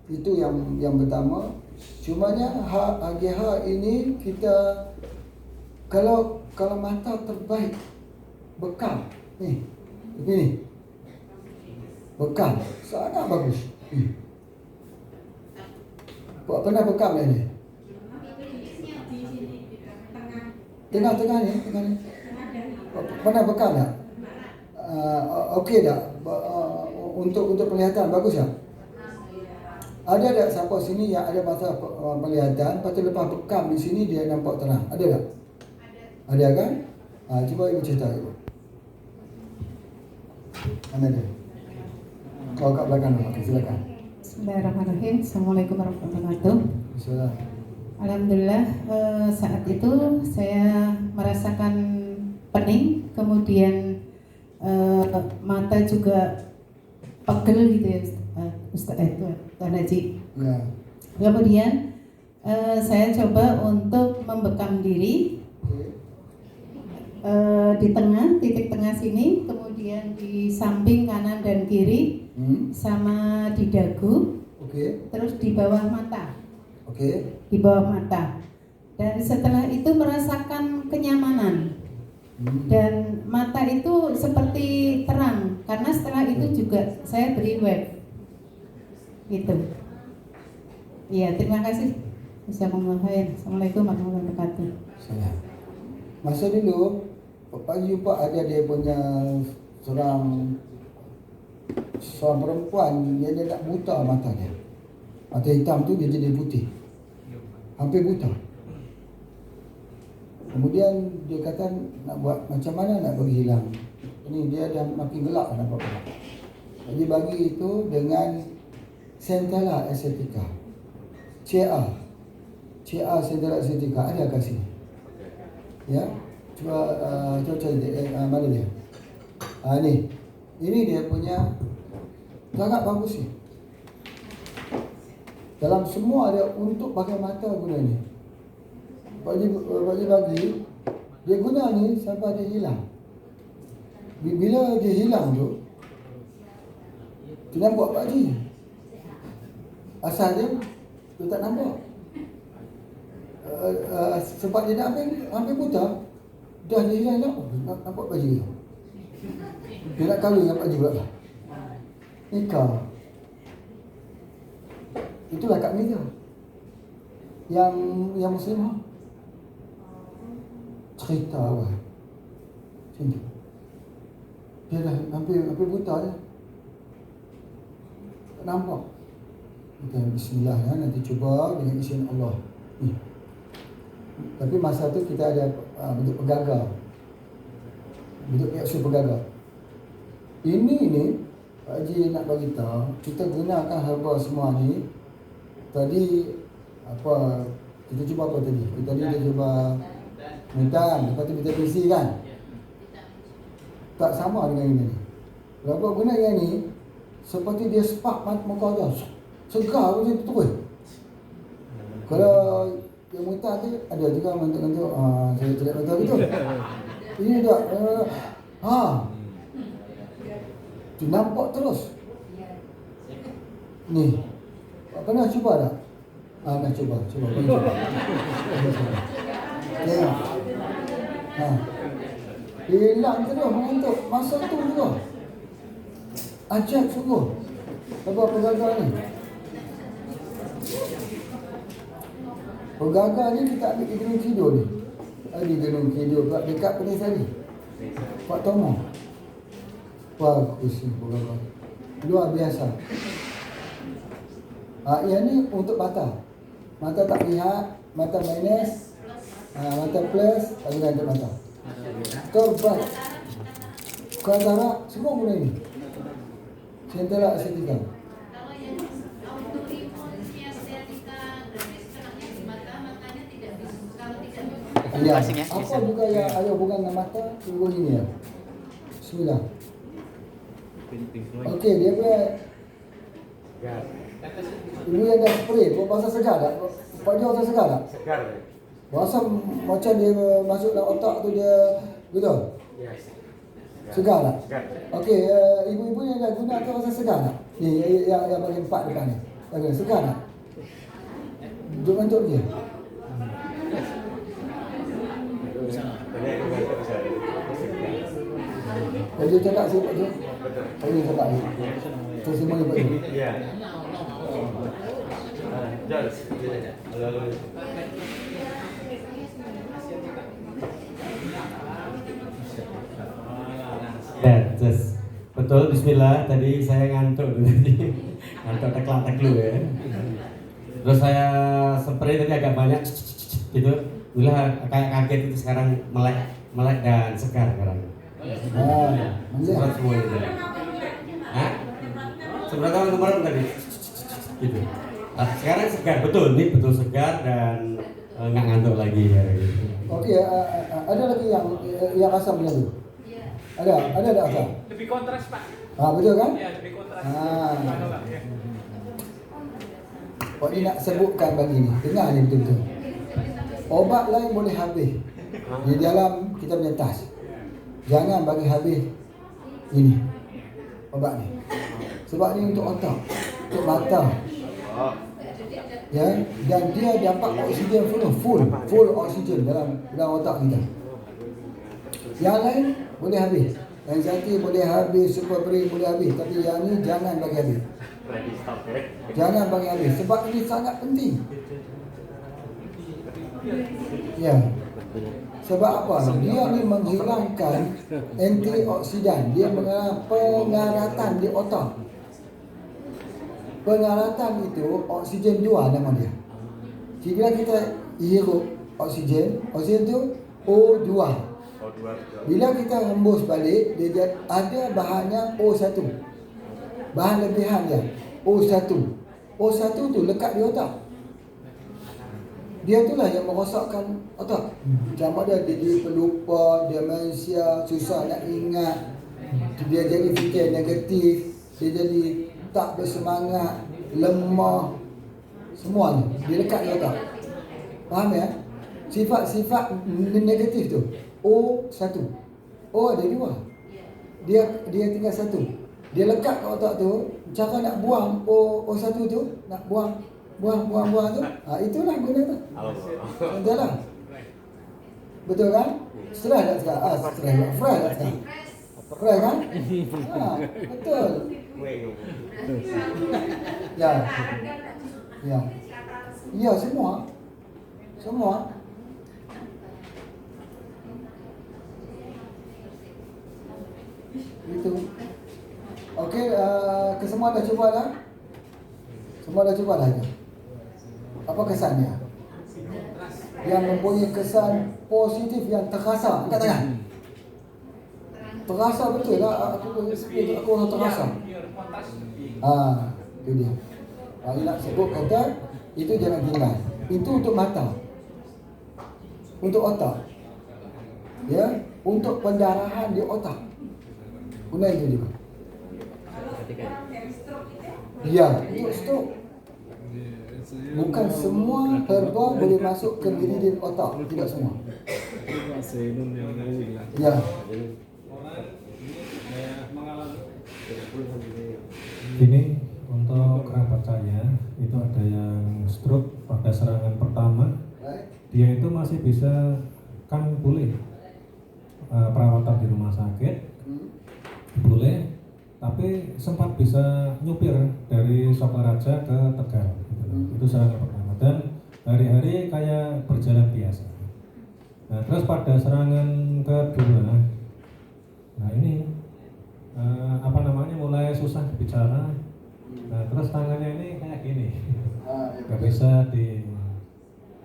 Itu yang pertama. Cumanya AGH ini kita kalau mata terbaik bekal ni. Ini bekal sangat bagus. Buat pernah bekal ni? Tengah ni. Pernah bekal tak? Okey tak? Untuk penglihatan bagus tak? Ada tak siapa sini yang ada masalah penglihatan, lepas tu lepas bekam di sini dia nampak terang? Ada tak? Ada kan? Cuba ibu cerita ibu. Mana dia? Kau kat belakang dulu. Silakan. Bismillahirrahmanirrahim. Assalamualaikum warahmatullahi wabarakatuh. Bismillah. Alhamdulillah, saat itu saya merasakan pening, kemudian mata juga pegel gitu ya, Ustaz Tuan Haji. Ya. Kemudian saya coba untuk membekam diri di tengah, titik tengah sini, kemudian di samping kanan dan kiri, sama di dagu, terus di bawah mata. Di bawah mata. Dan setelah itu merasakan kenyamanan. Dan mata itu seperti terang, karena setelah itu juga saya beri web. Gitu. Iya, terima kasih. Assalamualaikum warahmatullahi wabarakatuh. Masa dulu Pak jumpa ada dia punya seorang perempuan yang dia tak buta mata dia. Mata hitam tu dia jadi putih. Hampir buta. Kemudian dia kata nak buat macam mana nak bagi hilang. Ini dia dah makin gelap nampak. Jadi bagi itu dengan Centella Estetika. CA Centella Estetika ada kat sini. Ya. Cuba cari mana dia? Ni. Ini dia punya sangat bagus ni. Dalam semua ada untuk pakai mata guna ni. Bagi dia guna ni sampai dia hilang. Bila dia hilang tu, dia nampak Pak Haji. Asal dia tak nampak. Sebab dia dah hampir buta, dah dia hilang nampak Pak Haji. Dia nak kahwin dengan Pak Haji pula. Nikah. Itulah Kak Miza yang Muslimah cerita awal macam tu. Dia dah hampir buta dah, tak nampak. Kita bismillah ya, nanti cuba dengan izin Allah ni. Tapi masa tu kita ada bentuk pegagal, bentuk kapsul pegagal. Ini Pak Haji nak bagi tahu, kita gunakan herba semua ni. Tadi kita cuba apa tadi? Kita cuba mentan, lepas tu kita isi kan? Tak sama dengan ini. Lepas guna yang ni, seperti dia spark muka dia. Segar macam tu terus. Kalau yang mentan tu ada juga mentuk-mentuk. Saya tidak betul gitu. Ini tak. Tu nampak terus. Ni. Pernah cuba tak? Nak cuba. Ya. Hilang terus mengantuk. Masa tu juga. Ajab sungguh. Apa pegagal ni? Pegagal ni kita ambil di Gunung Kidul ni. Di Gunung Kidul dekat Penisari. Pak Tomo. Bagus ni pegagal. Luar biasa. Yang ni untuk mata. Mata tak lihat, mata minus, mata plus, tak guna untuk mata. Terbat. Katarak, semua guna ini. Centella Estetika. Kalau yang autorifonsnya estetika gratis kenanya di mata, matanya tidak bisa. Kalau tidak Ya. Apa juga yang ada hubungan dengan mata, tunggu ini ya. Bismillah. Okey, dia punya ibu yang dah spray, rasa segar tak? Pak Joh rasa segar tak? Segar. Rasa macam dia masuk dalam otak tu dia betul? Ya. Segar tak? Segar. Okey, ibu-ibu yang dah guna tu rasa segar tak? Ni yang bagian 4 depan ni. Agak segar tak? Duduk ngantuk dia. Kalau dia cakap saya buat je. Kalau dia cakap je. Terus semua dia buat je. Ya. Jos. Halo. Ya, Jos. Betul, bismillah. Tadi saya ngantuk tadi. Ngantuk teklak-teklu ya. Terus saya spray tadi agak banyak gitu. Ulah kayak kaget itu sekarang melek dan segar sekarang. Semprot semua itu. Hah? Semprot kemarin tadi. Gitu. Nah, sekarang segar, betul, ini betul segar dan nggak ngantuk lagi ya. Gitu. Okey, ada lagi yang asam macam tu? Ada asam? Lebih kontras Pak. Betul kan? Ya, lebih kontras. Ya. Oh, ini nak sebutkan bagi ni. Dengar ni betul-betul. Obat lain boleh habis di dalam kita punya tas. Jangan bagi habis ini obat ni. Sebab ni untuk otak, untuk mata. Ya, dan dia dapat oksigen full oksigen dalam otak kita. Yang lain boleh habis. Anxiety boleh habis, super brain boleh habis, tapi yang ni jangan bagi habis. Jangan bagi habis sebab ini sangat penting. Ya. Sebab apa? Dia ni menghilangkan antioksidan, dia menghilangkan pengaratan di otak. Pengaratan itu oksigen 2 nama dia. Jika kita hirup oksigen tu O2. Bila kita hembus balik, dia ada bahannya O1. Bahan lebihan dia O1. O1 tu lekat di otak. Dia itulah yang merosakkan otak. Macam dia jadi pelupa, demensia, susah nak ingat, dia jadi fikir negatif, dia jadi tak bersemangat, lemah, semuanya dia lekat di otak. Faham ya? Sifat-sifat negatif tu O1. O ada 2. Dia tinggal 1. Dia lekat kat otak tu. Cara nak buang O1 tu, nak buang tu, itulah guna tu. Entahlah. Betul kan? Stress tak sekarang? Stress tak? Fresh tak sekarang? Fresh kan? Betul. Ya. Ya, semua. Itu. Okey, kesemua dah cuba dah? Semua dah cuba dah itu? Apa kesannya? Yang mempunyai kesan positif yang terasa. Angkat tangan. Terasa betul lah. Aku rasa terasa. Itu dia. Kalau nak sebut kata, itu jangan tinggal. Itu untuk mata. Untuk otak. Ya, untuk pendarahan di otak. Guna itu juga. Ya, untuk stroke. Bukan semua herba boleh masuk ke diri otak, tidak semua. Ya. Ini untuk kerabat saya itu ada yang stroke pada serangan pertama, dia itu masih bisa kan boleh perawatan di rumah sakit, boleh, tapi sempat bisa nyupir dari Sokaraja ke Tegal. Itu serangan pertama dan hari-hari kayak berjalan biasa. Nah, terus pada serangan kedua, nah ini mulai susah bicara. Nah, terus tangannya ini kayak gini, nggak bisa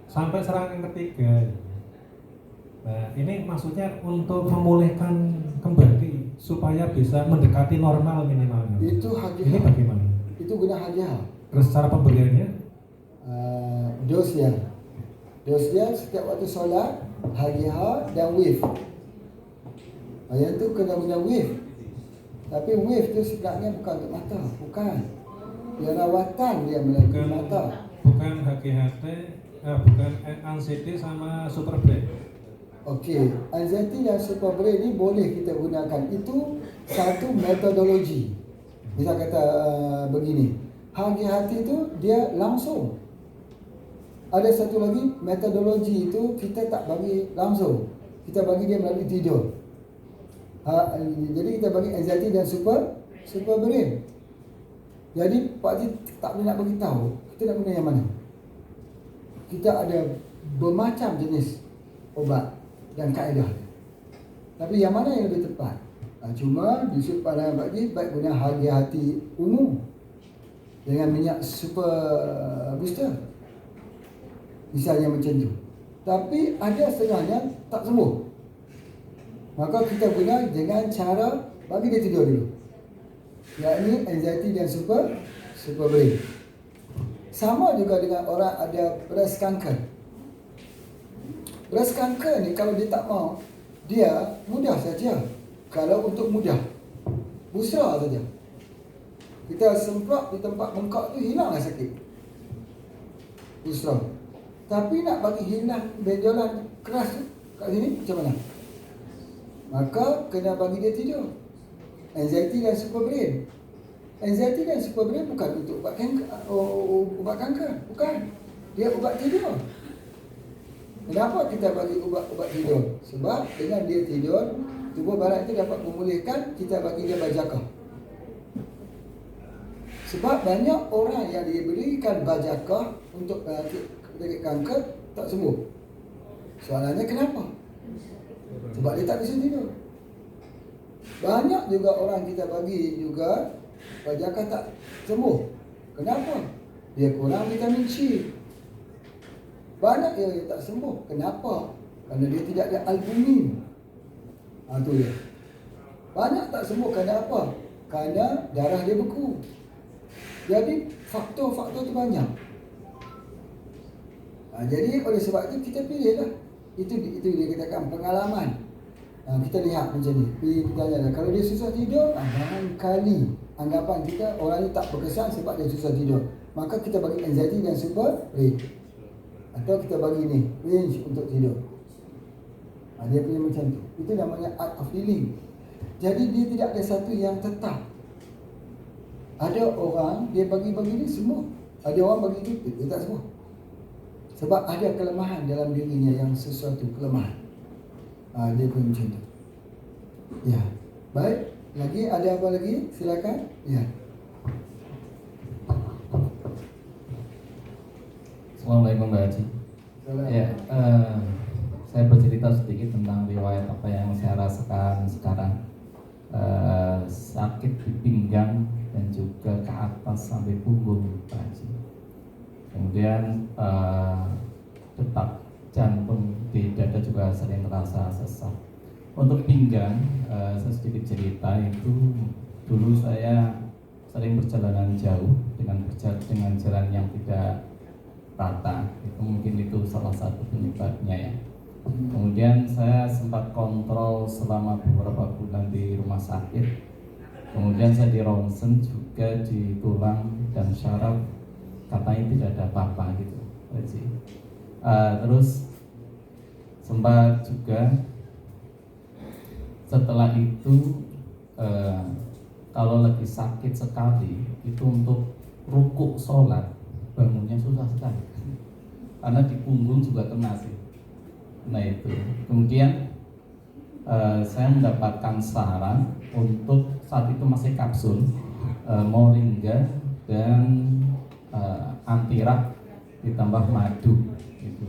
sampai serangan ketiga. Nah, ini maksudnya untuk memulihkan kembali supaya bisa mendekati normal minimalnya. Itu hadiah. Ini bagaimana? Itu guna hadiah. Terus cara pemberiannya? Dosnya setiap waktu solat, hadiah dan wave. Yang tu kena guna wave. Tapi wave tu sebenarnya bukan untuk mata, bukan. Dia rawatan dia melalui mata. Bukan HGHT, bukan anxiety sama super brain. Okey, anxiety dan super brain ni boleh kita gunakan. Itu satu metodologi. Kita kata begini. Hagi hati itu dia langsung. Ada satu lagi metodologi itu kita tak bagi langsung. Kita bagi dia melalui tidur. Jadi kita bagi anxiety dan super brain. Jadi Pak Haji tak boleh nak beritahu kita nak guna yang mana. Kita ada bermacam jenis obat dan kaedah. Tapi yang mana yang lebih tepat? Cuma di sudut pandang Pak Haji baik guna hagi hati umum dengan minyak super booster. Misalnya macam tu. Tapi ada setengahnya tak sembuh. Maka kita guna dengan cara bagi dia tidur dulu. Yakni anxiety dan super brain. Sama juga dengan orang ada breast cancer. Breast cancer ni kalau dia tak mau, dia mudah saja. Kalau untuk mudah, busra saja. Kita semprot di tempat bengkak tu, hilanglah sakit. Busra. Tapi nak bagi hilang benjolan keras tu kat sini macam mana? Maka kena bagi dia tidur. Anxiety dan super brain. Anxiety dan super brain bukan untuk ubat kanker. Bukan. Dia ubat tidur. Kenapa kita bagi ubat tidur? Sebab dengan dia tidur, tubuh badan itu dapat memulihkan, kita bagi dia bajakah. Sebab banyak orang yang diberikan bajakah untuk penyakit kanker tak sembuh. Soalannya kenapa? Sebab dia tak bisa tidur. Banyak juga orang kita bagi juga bajakah tak sembuh. Kenapa? Dia kurang vitamin C. Banyak yang tak sembuh. Kenapa? Kerana dia tidak ada albumin. Tu dia. Banyak tak sembuh kerana apa? Kerana darah dia beku. Jadi faktor-faktor tu banyak. Jadi oleh sebab itu kita pilihlah. Itu dia katakan pengalaman. Kita lihat macam ni. Kita lihat kalau dia susah tidur, barangkali anggapan kita orang ni tak berkesan sebab dia susah tidur. Maka kita bagi anxiety dan super brain. Atau kita bagi ni range untuk tidur. Dia punya macam tu. Itu namanya art of healing. Jadi dia tidak ada satu yang tetap. Ada orang dia bagi-bagi dia semua. Ada orang bagi dia tak semua. Sebab ada kelemahan dalam dirinya yang sesuatu kelemahan. Dia pun macam tu. Ya. Baik. Lagi ada apa lagi? Silakan. Ya. Assalamualaikum Mbak Haji. Ya, saya bercerita sedikit tentang riwayat apa yang saya rasakan sekarang. Sakit di pinggang dan juga ke atas sampai punggung Mbak Haji. Kemudian detak jantung di dada juga sering terasa sesak. Untuk pinggang, saya sedikit cerita itu dulu saya sering perjalanan jauh dengan jalan yang tidak rata. Itu mungkin itu salah satu penyebabnya ya. Kemudian saya sempat kontrol selama beberapa bulan di rumah sakit. Kemudian saya di ronsen juga di tulang dan syaraf, katanya tidak ada apa-apa gitu. Terus sempat juga setelah itu kalau lagi sakit sekali itu untuk rukuk sholat bangunnya susah sekali karena di punggung juga kena sih. Nah itu kemudian saya mendapatkan saran untuk saat itu masih kapsul moringa dan antirak ditambah madu gitu.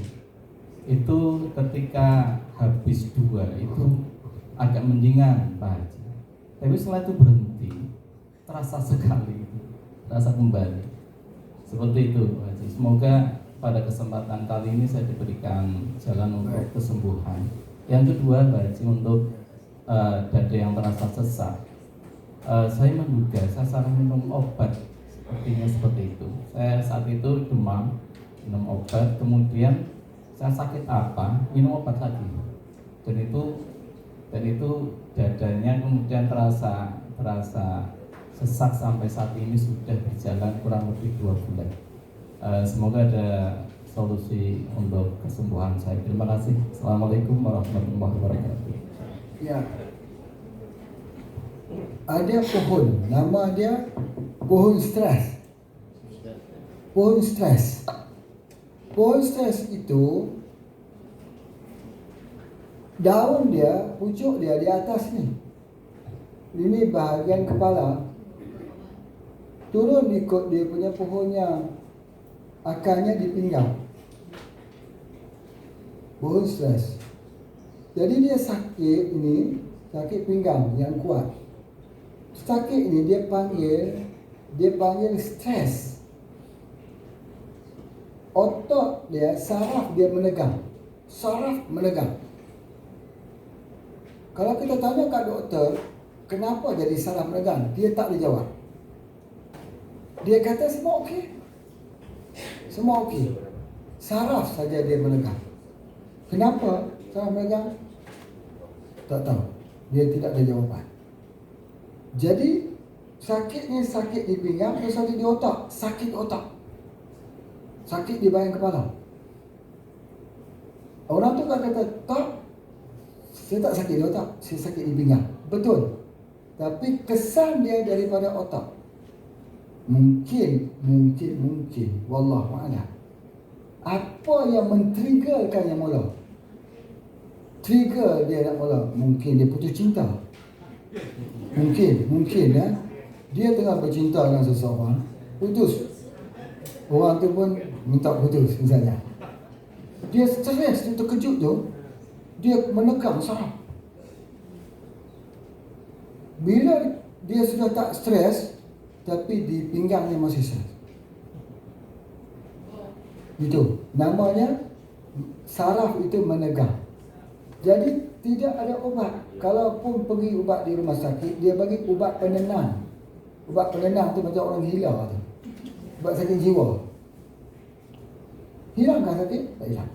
Itu ketika habis 2 itu agak mendingan Pak Haji. Tapi setelah itu berhenti, terasa sekali, terasa kembali. Seperti itu Pak Haji. Semoga pada kesempatan kali ini saya diberikan jalan untuk kesembuhan. Yang kedua Pak Haji, untuk dada yang terasa sesak, saya menduga saya salah minum obat, sepertinya seperti itu. Saya saat itu demam, minum obat, kemudian saya sakit apa, minum obat lagi, dan itu dadanya kemudian terasa sesak sampai saat ini sudah berjalan kurang lebih 2 bulan. Semoga ada solusi untuk kesembuhan saya. Terima kasih. Assalamualaikum warahmatullahi wabarakatuh. Ya. Ada pohon, nama dia pohon stres. pohon stres. Pohon stres itu daun dia, pucuk dia di atas ni. Ini bahagian kepala. Turun ikut dia punya pohonnya, akarnya di pinggang. Pohon stres. Jadi dia sakit ini, sakit pinggang yang kuat. Sakit ini dia panggil stres. Otot dia, saraf dia menegang. Saraf menegang. Kalau kita tanya kat doktor, kenapa jadi saraf menegang? Dia tak boleh jawab. Dia kata semua okey. Semua okey. Saraf saja dia menegang. Kenapa saraf menegang? Tak tahu. Dia tidak ada jawapan. Jadi sakitnya sakit di pinggang, terus sakit di otak, sakit otak. Sakit di bahagian kepala. Orang tu kata, tak, saya tak sakit di otak, saya sakit di pinggang. Betul. Tapi kesan dia daripada otak. Mungkin wallahu a'lam. Apa yang men-triggerkan yang mula? Trigger dia nak mula, mungkin dia putus cinta. Mungkin ya. Dia tengah bercinta dengan seseorang, putus. Orang tu pun minta putus misalnya. Dia stres, dia terkejut tu, dia menegang saraf. Bila dia sudah tak stres, tapi di pinggangnya masih stres. Itu namanya saraf itu menegang. Jadi tidak ada ubat. Kalaupun pergi ubat di rumah sakit, dia bagi ubat penenang. Ubat penenang tu macam orang gila tu. Ubat sakit jiwa. Hilangkan sakit? Tak hilang.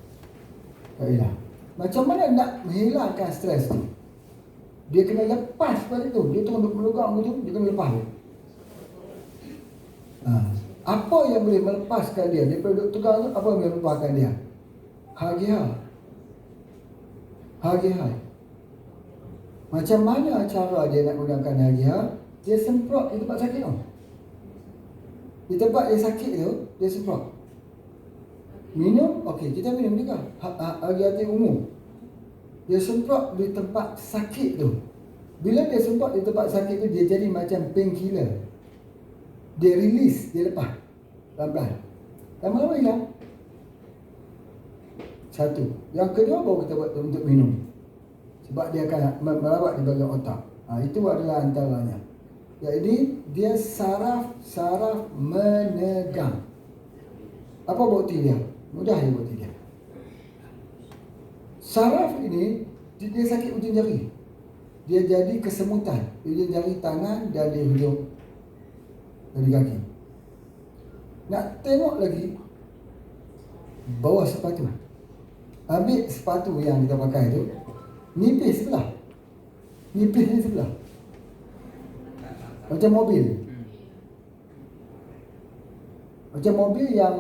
Tak hilang. Macam mana nak menghilangkan stres tu? Dia kena lepas balik tu. Dia tengah berpelugang tu, dia kena lepas tu. Apa yang boleh melepaskan dia? Daripada duduk tegang tu, apa yang boleh melepaskan dia? Hagi-hai. Macam mana cara dia nak gunakan hagi-hai? Dia semprot di tempat sakit tu. Di tempat dia sakit tu, dia semprot. Minum, okey, kita minum juga. Hagi-hati umum. Dia semprot di tempat sakit tu. Bila dia semprot di tempat sakit tu, dia jadi macam painkiller. Dia release, dia lepas. Pelan-pelan. Lama-lama hilang. Satu. Yang kedua baru kita buat untuk minum. Sebab dia akan merawat di bahagian otak. Itu adalah antaranya. Jadi dia saraf menegang. Apa bukti dia? Mudah dia bukti dia. Saraf ini dia sakit ujung jari. Dia jadi kesemutan di ujung jari tangan dan di hujung dari kaki. Nak tengok lagi bawah sepatu. Ambil sepatu yang kita pakai tu, nipis sebelah. Nipisnya sebelah. Macam mobil. Macam mobil yang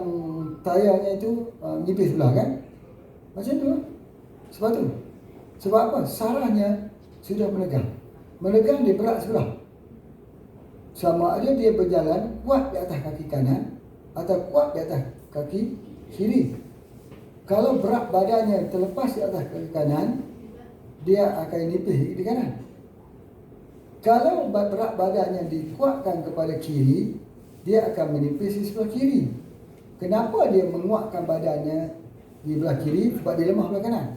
tayarnya itu nipis sebelah kan? Macam tu sepatu. Sebab apa? Sarafnya sudah menegang. Menegang dia berat sebelah. Sama ada dia berjalan kuat di atas kaki kanan atau kuat di atas kaki kiri. Kalau berat badannya terlepas di atas kaki kanan, dia akan nipis di kanan. Kalau berat badannya dikuatkan kepada kiri, dia akan menipis di sebelah kiri. Kenapa dia menguatkan badannya di belah kiri? Sebab dia lemah belah kanan.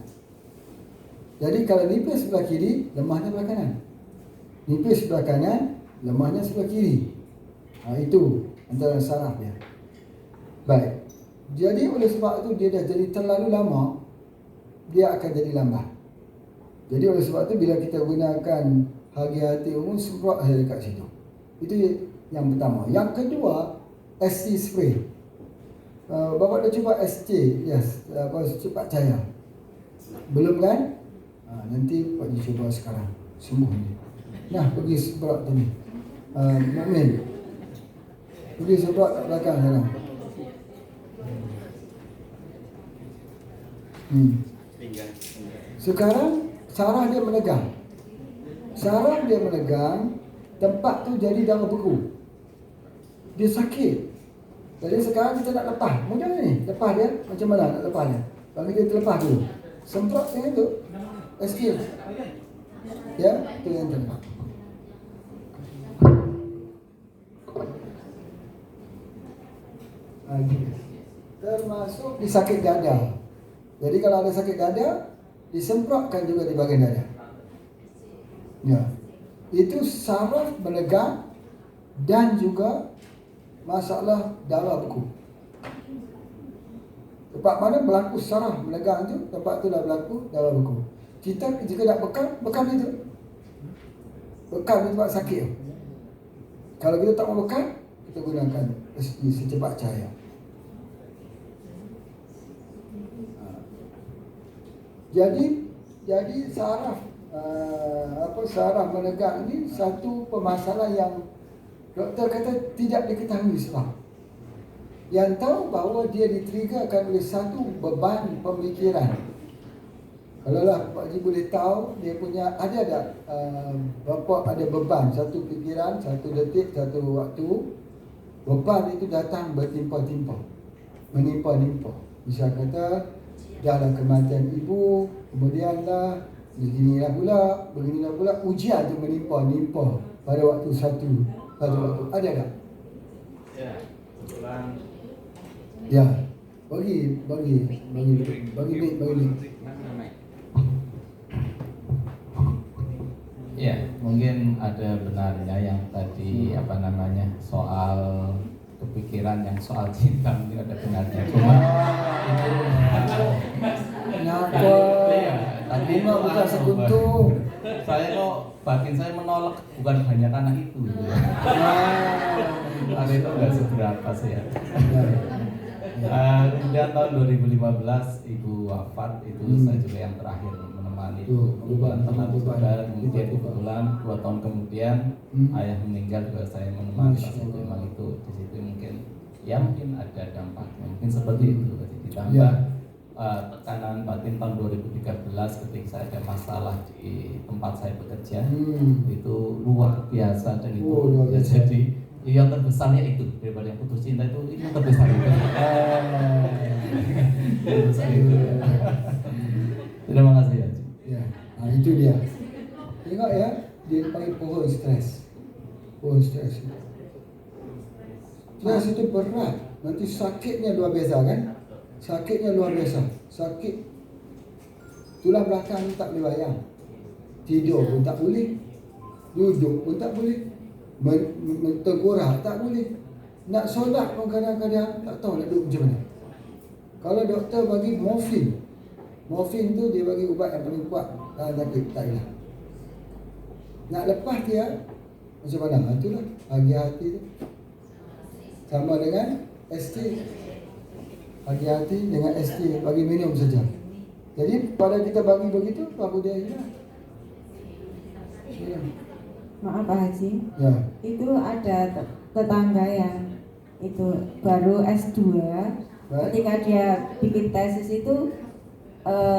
Jadi kalau nipis sebelah kiri, lemahnya belah kanan. Nipis sebelah kanan, lemahnya sebelah kiri. Itu antara saraf dia. Baik. Jadi oleh sebab itu dia dah jadi terlalu lama, dia akan jadi lambat. Jadi oleh sebab itu bila kita gunakan hagi-hati umum, semprot saja dekat situ. Itu yang pertama. Yang kedua, SC spray. Bapak dah cuba SC, yes, cepat cahaya. Belum kan? Nanti Pak cuba sekarang. Sembuh ni. Nah, pergi semprot tadi. Makmin, pergi semprot kat belakang sekarang. Sekarang saraf dia menegang. Saraf dia menegang, tempat tu jadi darah beku. Dia sakit. Jadi sekarang kita nak lepas. Mudah ni. Lepas dia. Macam mana nak lepas dia? Bagi dia terlepas dulu. Semprot dia tu. Escape. Ya. Itu yang terlepas. Termasuk di sakit dada. Jadi kalau ada sakit dada, disemprotkan juga di bahagian dada. Ya. Itu saraf menegang dan juga masalah darah beku. Tempat mana berlaku saraf menegang tu, tempat tu dah berlaku darah beku. Kita jika nak bekam itu. Bekam di tempat sakit tu. Kalau kita tak mau bekam, kita gunakan secepat cahaya. Jadi saraf saraf menegang ni satu permasalahan yang doktor kata tidak diketahui sebab. Yang tahu bahawa dia ditriggerkan oleh satu beban pemikiran. Kalau lah Pak Haji boleh tahu dia punya ada berapa ada beban, satu fikiran, satu detik, satu waktu. Beban itu datang bertimpa-timpa, menimpa-nimpa. Bisa kata dahlah kematian ibu, kemudianlah beginilah pula ujian tu menimpa-nimpa pada waktu satu waktu. Ada tak? Ya, kebetulan. Ya. Bagi. Ya, mungkin ada benarnya yang tadi soal kepikiran yang soal cinta mungkin ada benarnya. Cuma itu kenapa? Tapi Bunga bukan sekuntum. Saya kok batin saya menolak bukan hanya karena itu. Karena itu nggak seberapa sih ya. Kemudian tahun 2015 ibu wafat, itu saya juga yang terakhir menemani teman saudara. Kemudian kebetulan 2 tahun kemudian ayah meninggal juga saya menemani pas itu. Memang itu di situ mungkin ada dampaknya, mungkin seperti itu. Jadi ditambah tekanan batin tahun 2013 ketika saya ada masalah di tempat saya bekerja, itu luar biasa dan itu jadi yang terbesarnya itu daripada yang putus cinta itu yang terbesar itu. Terbesar itu. Terima kasih ya. Ya, itu dia. Tengok ya, dia panggil pohon stres. Pohon stres. Stres itu berat. Nanti sakitnya luar biasa kan? Sakitnya luar biasa. Sakit. Tulang belakang tak boleh bayang. Tidur pun tak boleh. Duduk pun tak boleh. Tergurah tak boleh. Nak solat pun kadang-kadang tak tahu nak duduk macam mana. Kalau doktor bagi morfin tu dia bagi ubat yang paling kuat tahan sakit tak hilang. Nak lepas dia macam mana? Itulah bagi hati tu. Sama dengan ST. Bagi hati dengan ST bagi minum saja. Jadi pada kita bagi begitu baru dia hilang. Maaf Pak Haji, Ya. itu ada tetangga yang itu baru S2. Ketika dia bikin tesis itu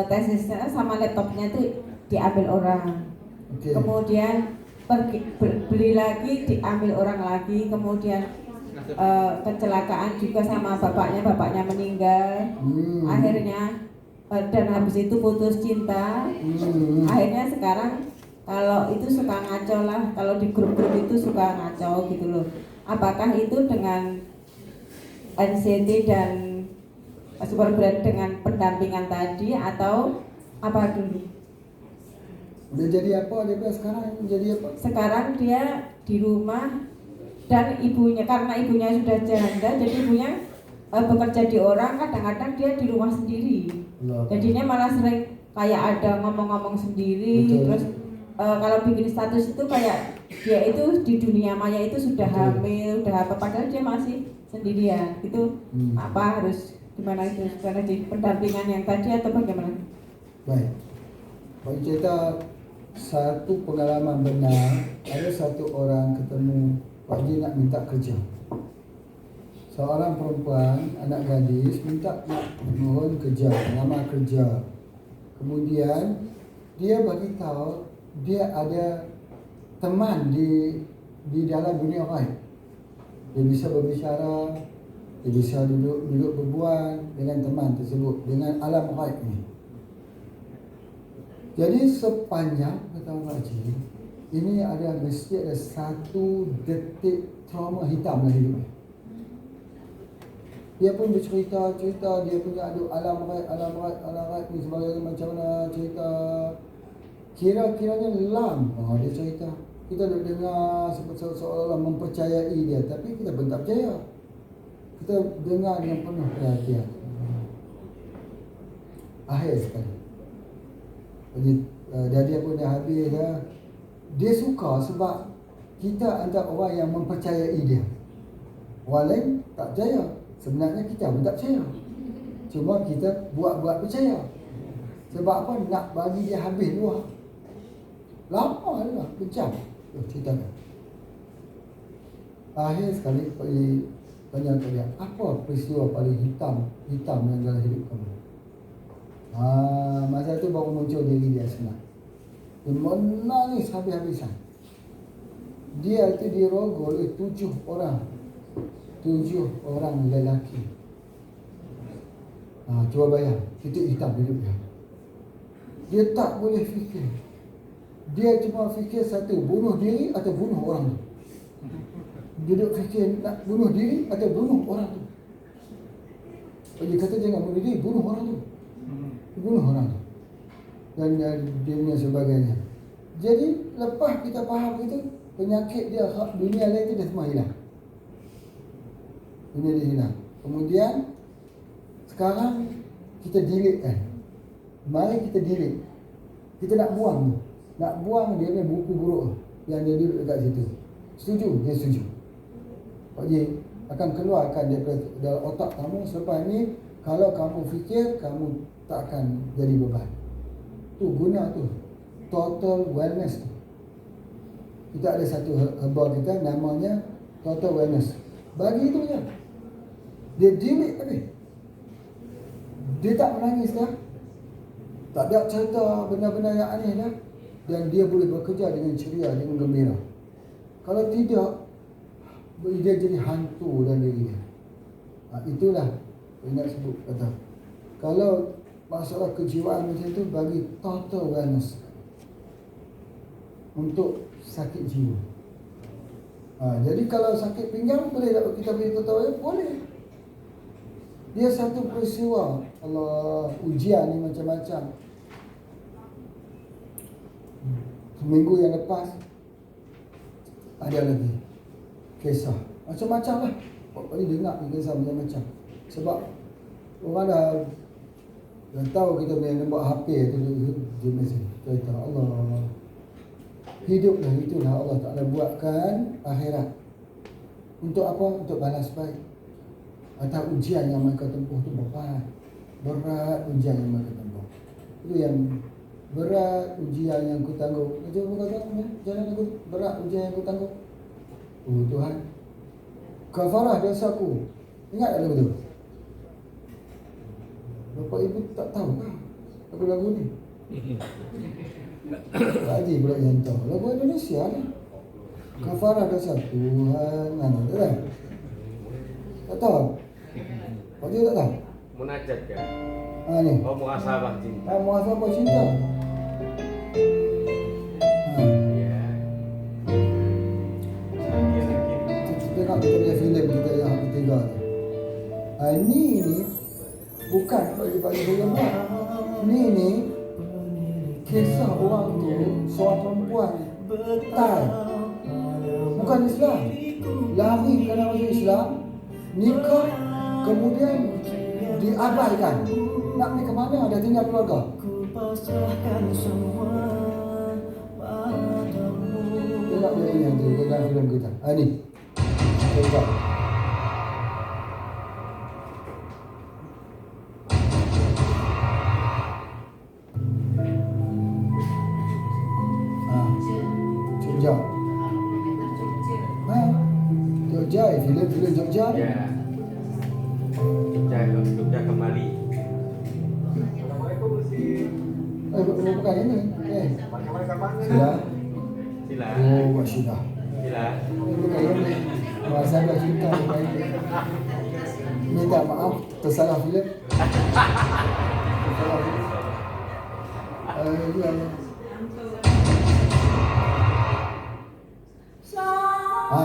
tesisnya sama laptopnya itu diambil orang. Okay. Kemudian beli lagi diambil orang lagi. Kemudian kecelakaan juga sama bapaknya meninggal. Akhirnya dan habis itu putus cinta. Akhirnya sekarang kalau itu suka ngaco lah, kalau di grup-grup itu suka ngaco gitu loh. Apakah itu dengan NCT dan Super Brand dengan pendampingan tadi atau apa dulu? Dia jadi apa dia sekarang? Jadi apa? Sekarang dia di rumah dan ibunya, karena ibunya sudah janda, jadi ibunya bekerja di orang, kadang-kadang dia di rumah sendiri. Jadinya malah sering kayak ada ngomong-ngomong sendiri. Betul. Terus kalau bikin status itu kayak dia itu di dunia maya itu sudah hamil, udah apa, padahal dia masih sendirian. Itu apa harus gimana itu? Karena di pendampingan yang tadi atau bagaimana? Baik. Bagi cerita satu pengalaman benar, ada satu orang ketemu Pak Haji nak minta kerja. Seorang perempuan, anak gadis minta nak mohon kerja, melamar kerja. Kemudian dia bagi tahu dia ada teman di dalam dunia gaib. Dia bisa berbicara, Dia bisa duduk berbual dengan teman tersebut, dengan alam ghaib ni. Jadi sepanjang kata Pak Haji, ini mesti ada 1 detik trauma hitam dalam hidupnya. Dia pun bercerita, dia punya alam ghaib ni sebagainya, macam mana cerita. Kira-kiranya lama dia cerita. Kita dengar seolah-olah mempercayai dia, tapi kita pun tak percaya. Kita dengar dengan penuh perhatian. Akhir sekali, dia pun dah habis dah. Dia suka sebab kita antara orang yang mempercayai dia. Orang lain tak percaya. Sebenarnya kita pun tak percaya. Cuma kita buat percaya. Sebab apa? Nak bagi dia habis luar. Lama lah, berjam. Cerita kan. Akhir sekali pergi tanya ke dia, apa peristiwa paling hitam yang dalam hidup kamu? Masa tu baru muncul diri dia sebenarnya. Dia menangis habis-habisan. Dia itu dirogol oleh 7 orang lelaki. Cuba bayang, titik hitam hidup dia. Dia tak boleh fikir. Dia cuma fikir satu, bunuh diri atau bunuh orang tu. Dia duduk fikir nak bunuh diri atau bunuh orang tu. Dia kata jangan bunuh diri, bunuh orang tu. Bunuh orang tu. Dan dia punya sebagainya. Jadi lepas kita faham itu, penyakit dia, dunia lain tu dah semua hilang. Dunia dia hilang. Kemudian sekarang kita delete kan. Mari kita delete. Kita nak buang dia punya buku buruk yang dia duduk dekat situ. Setuju? Dia setuju. Pak Haji akan keluarkan daripada dalam otak kamu selepas ni. Kalau kamu fikir, kamu tak akan jadi beban. Tu guna tu total wellness tu. Kita ada satu herbal kita namanya total wellness. Bagi itu je. Dia delete tadi. Dia tak menangis dah. Tak ada cerita benda-benda yang aneh dah. Dan dia boleh bekerja dengan ceria, dengan gembira. Kalau tidak, dia jadi hantu dalam diri dia. Itulah ingat sebut kata. Kalau masalah kejiwaan macam tu, bagi total wellness untuk sakit jiwa. Jadi kalau sakit pinggang, boleh tak kita beri total? Boleh. Dia satu peristiwa. Allah, ujian ni macam-macam. Seminggu yang lepas ada lagi kisah macam-macam lah. Ini dengar kisah macam-macam. Sebab orang dah tahu kita punya nombor HP tu, dia mesti cerita Allah. Hiduplah itulah Allah Ta'ala buatkan akhirat. Untuk apa? Untuk balas baik. Atau ujian yang mereka tempuh tu berat ujian yang mereka tempuh. Itu yang berat ujian yang ku tangguh. Cuba kata jalan aku, berat ujian yang ku tangguh. Oh Tuhan, kafarah dosaku. Ingat tak lagu tu? Bapak ibu tak tahu kah lagu ni? Pak Haji pula yang tahu. Lagu Indonesia ni. Kafarah dosa Tuhan. Tak tahu? Tak tahu? Pak Haji tak tahu? Munajat kan? Ni. Oh, muhasabah cinta. Muhasabah cinta. Iya. Tengok kita punya filem kita yang ketiga tu. Ni bukan bagi filem buat. Ni kisah orang tu, seorang perempuan Thai, bukan Islam, lari kerana masuk Islam, nikah, kemudian diabaikan. Nak pergi ke mana? Dah tinggal keluarga. Tengok dia yang tu dalam filem kita. Ni. Tengok. Jogja. Jogja, filem Jogja. Ya. Jogja kembali. Bukan ini. Sila. Sila. Oh, sila. Sila. Bukan ini. Masa dah cinta. Minta maaf, tersalah filem. Tersalah filem.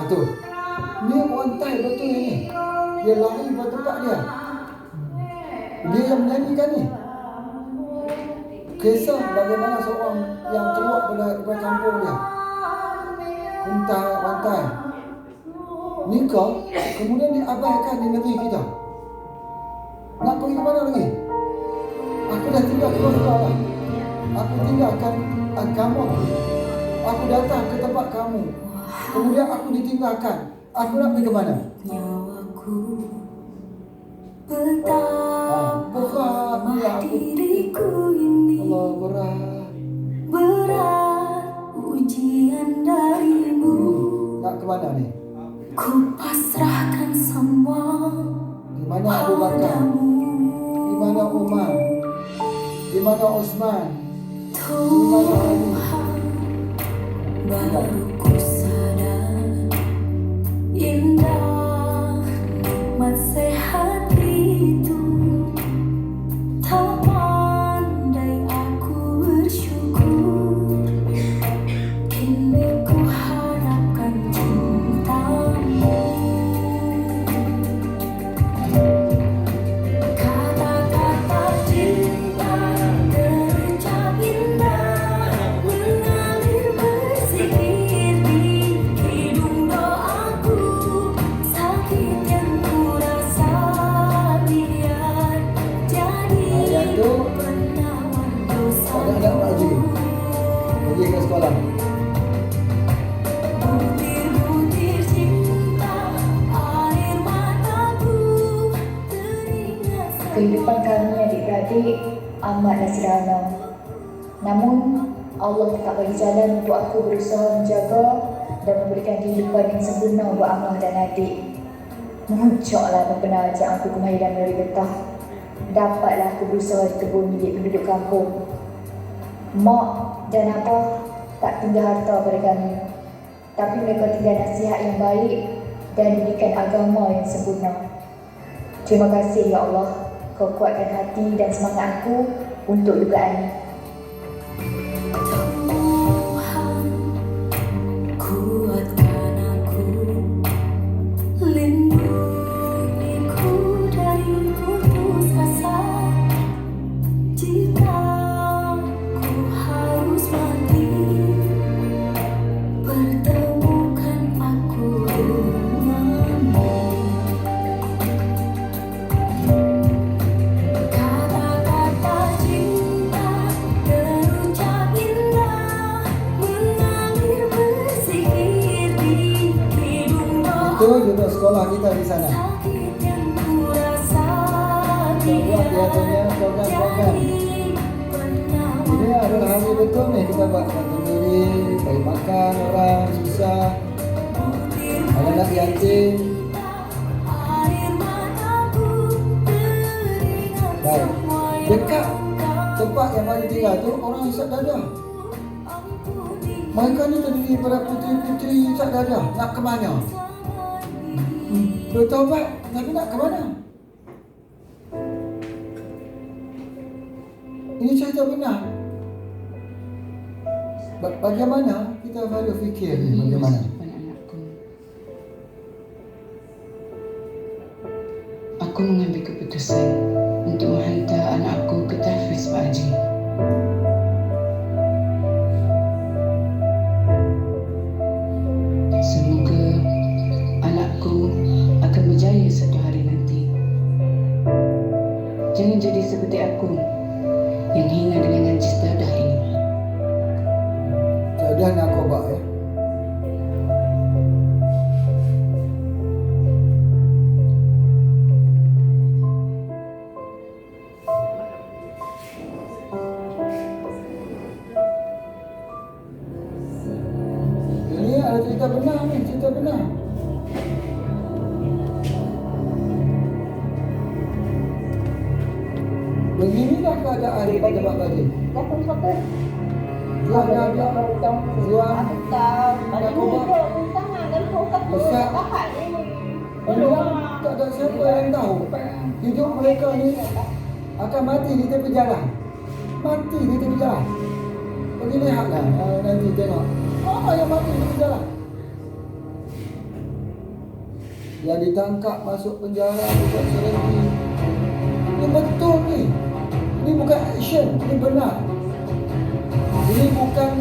Itu. Ni wantai betul ni. Dia lari pada tempat dia. Dia yang menyanyikan ni. Kisah bagaimana seorang yang keluar daripada kampung dia. Kuntai, wantai. Nikah, kemudian diabaikan di negeri kita. Nak pergi ke mana lagi? Aku dah tinggal keluarga lah. Aku tinggalkan agama. Aku datang ke tempat kamu. Kemudian aku ditinggalkan. Aku nak pergi ke mana? Nyawaku betapa berat diriku ini. Allah, berat. Berat ujian darimu. Nak ke mana ni? Ku pasrahkan semua Di mana Abu Bakar? Di mana Umar? Di mana Osman? Tuhan, baru ku sadar indah nikmat sehat itu. Tak pandai aku bersyukur, kini ku harapkan cintamu. Kata-kata cinta terucap indah, mengalir bersikir di hidung doaku. Sakit yang ku rasa biar jadi penawar dosaku. Pergi ke sekolah. Butir-butir cinta, air mataku teringat. Kehidupan kami adik-beradik amatlah sederhana. Namun Allah tetap bagi jalan untuk aku berusaha menjaga dan memberikan kehidupan yang sempurna buat Amah dan adik. Mengucaplah benar ajak aku kemari dan melalui getah. Dapatlah aku berusaha di kebun milik penduduk kampung. Mak dan Abah tak tinggal harta pada kami, tapi mereka tinggal nasihat yang baik dan didikan agama yang sempurna. Terima kasih ya Allah, Kau kuatkan hati dan semangat aku untuk dugaan ini. Tuhan, kuatkan aku, lindungiku dari putus asa. Jika ku harus mati, pertemukan aku denganmu. Kata-kata cinta terucap indah, mengalir bersikir di hidung Itu duduk sekolah kita di sana. sakit yang ku rasa Buat dia punya program-program. Ini adalah hari betul ni kita buat bantu diri, bagi makan orang susah, anak-anak yatim. air mataku teringat Baik. semua yang Dekat tempat yang mari tinggal tu orang isap dadah. Mereka ni terdiri daripada puteri-puteri isap dadah. Nak ke mana? Bertaubat, tapi nak ke mana? Ini cerita benar. Bagaimana kita harus fikir ni bagaimana? Aku mengambil keputusan untuk menghantar anakku ke tahfiz Pak Haji. Semoga anakku akan berjaya satu hari nanti. Jangan jadi seperti aku yang hina dengan najis dadah ini. Dadah narkoba ya. Ini ada cerita benar ni, cerita benar. Beginilah keadaan di tempat tadi. Jual dadah, jual narkoba. Besar. Bilang tak ada siapa yang tahu. Hidup mereka ni akan mati di tepi jalan. Mati di tepi jalan. Pergi lihatlah nanti tengok. Apa yang mati di tepi jalan? Yang ditangkap masuk penjara bukan serempi. Ini betul ni. Ini bukan action, ini benar. Ini bukan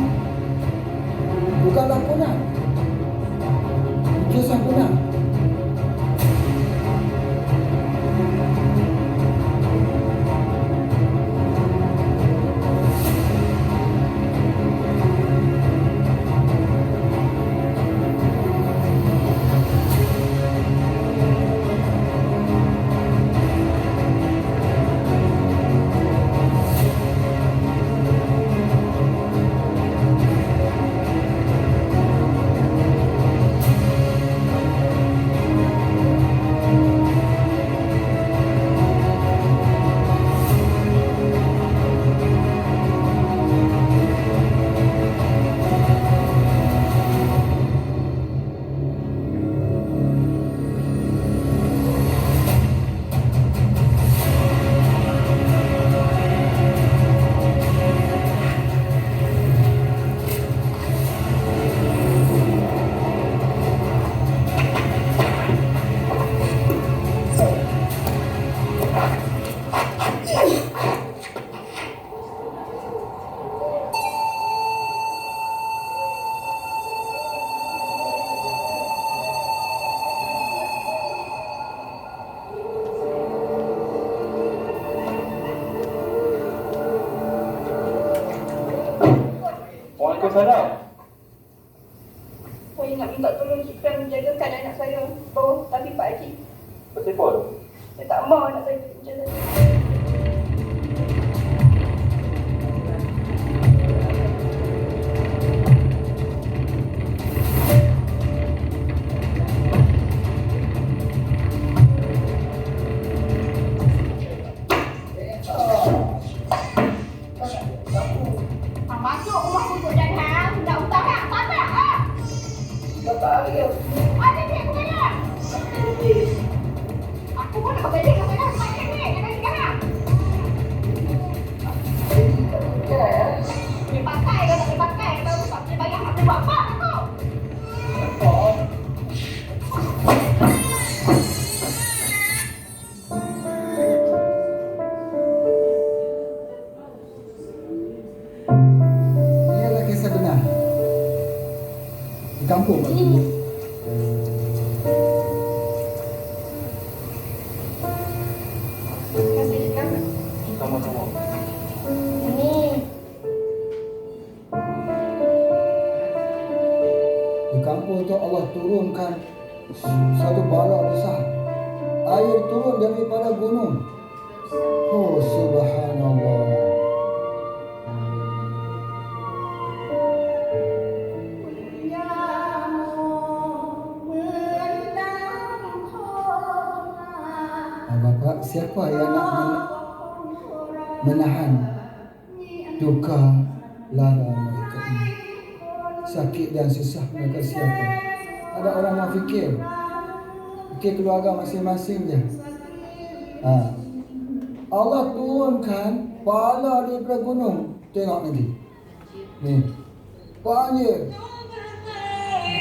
lakonan. Kisah benar. Waalaikumsalam. Saya nak minta tolong kita menjagakan anak saya bawah tapi Pak Haji. Betul. Saya tak mahu anak saya menjaga. Masuk rumah untuk dan hang, nak utang tak? Tak tak ah. Bapak dia. Ada dia aku kena. Aku pun nak balik ke sana macam ni, jangan sekarang. Dia pakai ke tak dipakai, kalau tak boleh bayar nak buat apa aku? Ini adalah kisah benar. Di kampung waktu itu. Terima kasih kan. Sama-sama. Ini Di kampung itu Allah turunkan satu bala besar. Air turun daripada gunung. Oh subhanallah. Bapak, siapa yang nak menahan duka lara mereka ini? Sakit dan susah mereka siapa? Ada orang yang fikir keluarga masing-masing je. Allah turunkan bala daripada gunung. Tengok nanti. Ni. Banjir.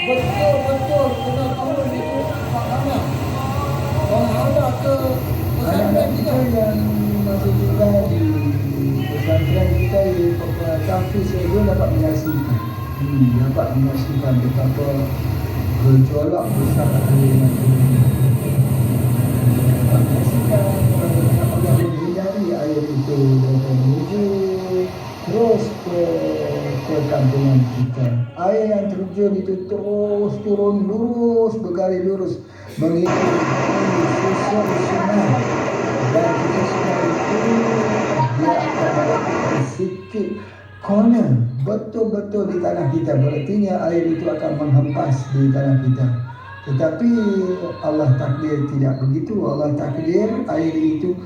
Betul-betul kena turun itu maknanya. Menghala ke pesantren kita yang masih tinggal di pesantren kita di kampus itu dapat menyaksikan. Dapat menyaksikan betapa gejolak besar air mata ini. Dapat menyaksikan Allah menghindari air itu dapat menuju terus ke kampungan kita. Air yang terjun itu terus turun lurus, bergaris lurus mengikuti susur sungai, dan susur sungai itu dia akan melakukan sikit corner betul-betul di tanah kita. Berartinya air itu akan menghempas di tanah kita. Tetapi Allah takdir tidak begitu. Allah takdir air itu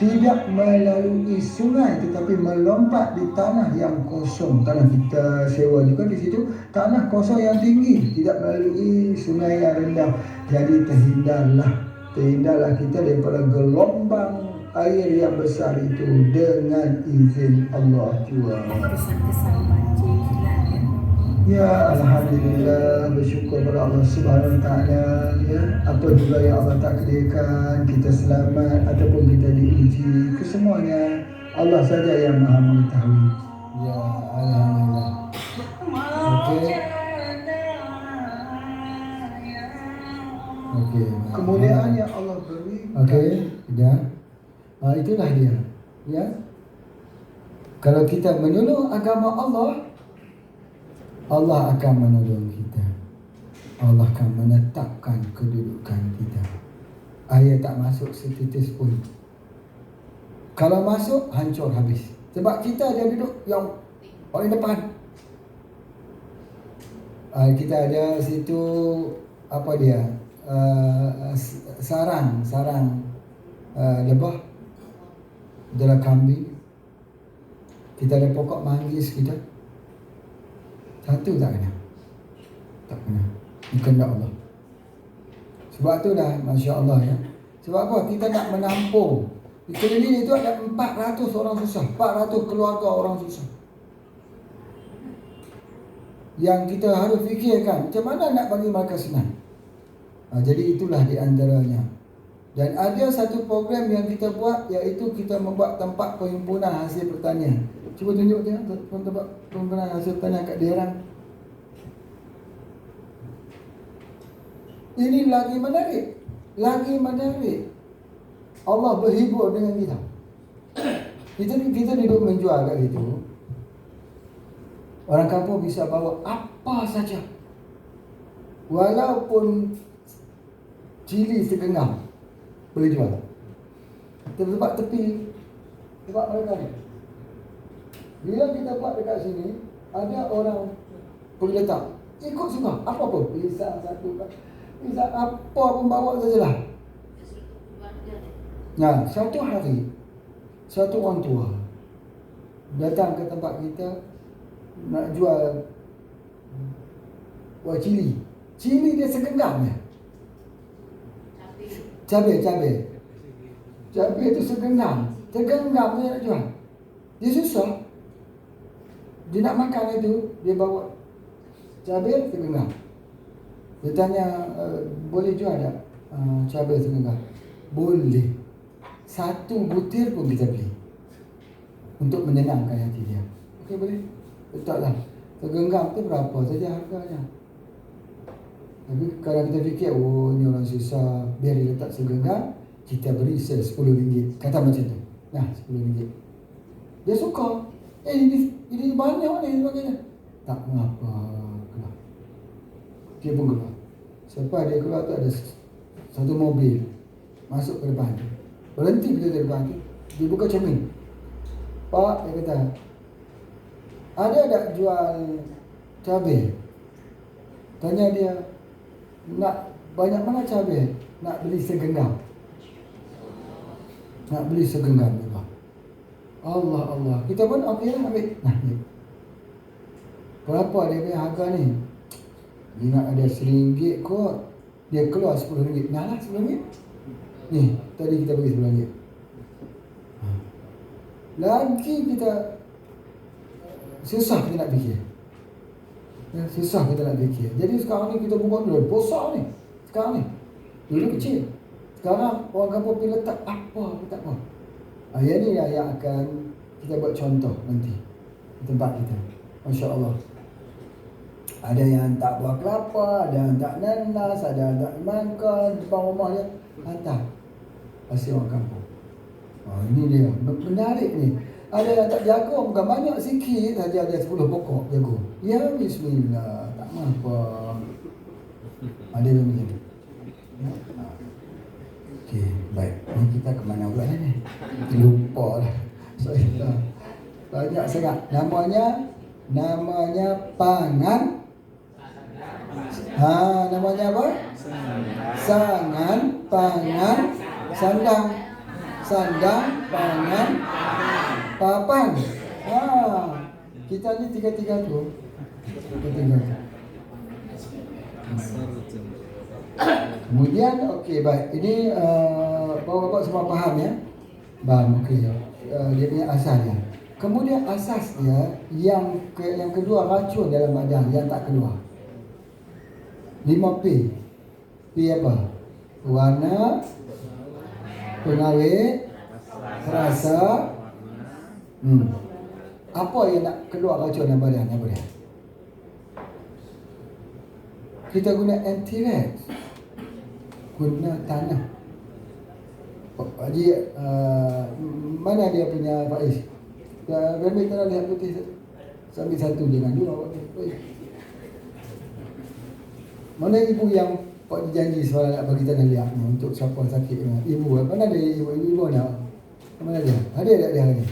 tidak melalui sungai tetapi melompat di tanah yang kosong. Tanah kita sewa juga di situ tanah kosong yang tinggi, tidak melalui sungai yang rendah. Jadi terhindarlah Terhindar kita daripada gelombang air yang besar itu dengan izin Allah jua. Kesan-kesan banjir gila ya. Ya, alhamdulillah, bersyukur kepada Allah Subhanahu Wa Taala ya. Apa juga yang Allah takdirkan, kita selamat ataupun kita diuji, kesemuanya Allah saja yang Maha mengetahui. Ya, alhamdulillah. Okey. Okey. Kemuliaan yang Allah beri. Okey, sudah. Itulah dia. Ya. Kalau kita menolong agama Allah, Allah akan menolong kita. Allah akan menetapkan kedudukan kita. Air tak masuk setitis pun. Kalau masuk, hancur habis. Sebab kita ada duduk yang paling depan. Kita ada situ apa dia? Sarang lebah, adalah kambing. Kita ada pokok manggis kita. Satu tak kena. Tak kena. Ini kehendak Allah. Sebab tu dah Masya Allah ya. Sebab apa? Kita nak menampung. Di Kelilin itu ada 400 orang susah. 400 keluarga orang susah. Yang kita harus fikirkan macam mana nak bagi mereka senang. Jadi itulah di antaranya. Dan ada satu program yang kita buat, iaitu kita membuat tempat perhimpunan hasil pertanian. Cuba tunjuk dia tempat perhimpunan hasil pertanian kat daerah. Ini lagi menarik. Lagi menarik. Allah berhibur dengan kita. Kita duduk menjual kat situ. Orang kampung bisa bawa apa saja. Walaupun cili segenggam boleh jual. Tempat tepi tempat mereka ni. Bila kita buat dekat sini, ada orang pergi letak, ikut suka, apa-apa, pisang satu, pisang apa pun bawa sajalah. Nah, satu hari, satu orang tua datang ke tempat kita nak jual buah cili. Cili dia segenggam ya. Cabai itu segenggam dia nak jual. Dia susah. Dia nak makan itu, dia bawa cabai segenggam. Dia tanya, boleh jual tak cabai segenggam? Boleh. Satu butir pun kita beli untuk menyenangkan hati dia. Okey, boleh? Letaklah. Segenggam tu berapa saja harganya. Tapi kalau kita fikir, oh ni orang susah, biar dia letak segenggam, kita beri RM10. Kata macam tu. Nah, RM10. Dia suka. Ini banyak ni sebagainya. Tak mengapa keluar. Dia pun keluar. Sampai dia keluar tu ada satu mobil masuk ke depan tu. Berhenti bila dia depan tu. Dia buka cermin. Pak, dia kata, ada tak jual cabai? Tanya dia, nak banyak mana cabai? Nak beli segenggam. Nak beli segenggam juga. Allah. Kita pun okey lah ambil. Nah, ni. Berapa dia punya harga ni? Dia nak ada RM1 kot. Dia keluar RM10. Nah lah RM10. Ni, tadi kita bagi RM10. Lagi kita susah kita nak fikir. Ya, susah kita nak fikir. Jadi sekarang ni kita buat dulu besar ni. Sekarang ni dulu kecil. Sekarang orang kampung pergi letak apa pun tak apa. Yang ni yang akan kita buat contoh nanti di tempat kita. Masya Allah. Ada yang tak buah kelapa, ada yang tak nanas, ada yang tak mangga depan rumah dia hantar hasil orang kampung. Ini dia menarik ni. Ada yang tak jagung, bukan banyak, sikit saja, ada 10 pokok jagung. Ya bismillah, tak apa. Ada yang macam ni. Okey, baik. Ni kita ke mana pula ni? Lupa lah. Sorry. Banyak sangat. Namanya pangan. Namanya apa? Sangan, pangan, sandang, pangan, papan. Kita ni tiga-tiga tu. Tiga-tiga tu. Kemudian okey baik. Ini bapak-bapak semua faham ya? Faham okey. Dia punya asasnya. Kemudian asas dia yang kedua racun dalam badan yang tak keluar. 5P. P apa? Warna, pengawet, rasa. Apa yang nak keluar racun dalam badan? Apa dia? Kita guna anti-rex. Guna tanah. Haji, mana dia punya Faiz? Remy tak lihat putih. Sambil satu jangan dua. Mana ibu yang Pak janji semalam nak bagi tanah liat ni untuk siapa sakit ni? Ibu, mana ada ibu nak? Mana dia? Ada tak dia ni?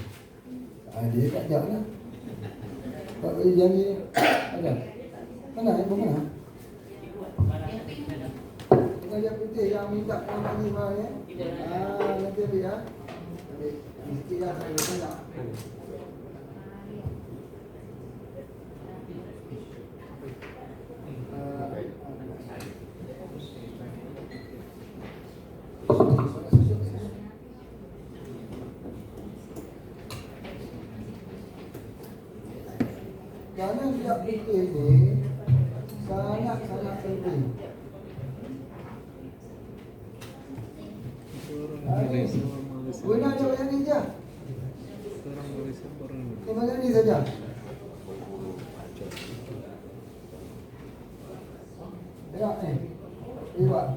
Ada tak ada lah. Pak janji ada. Mana ibu mana? Yang putih yang minta orang ni mana ya? Nanti dia. Mesti lah saya banyak. Kerana tidak putih ni sangat-sangat penting. Guna aja yang ni je. Yang ni saja. Tengok ni. Buat.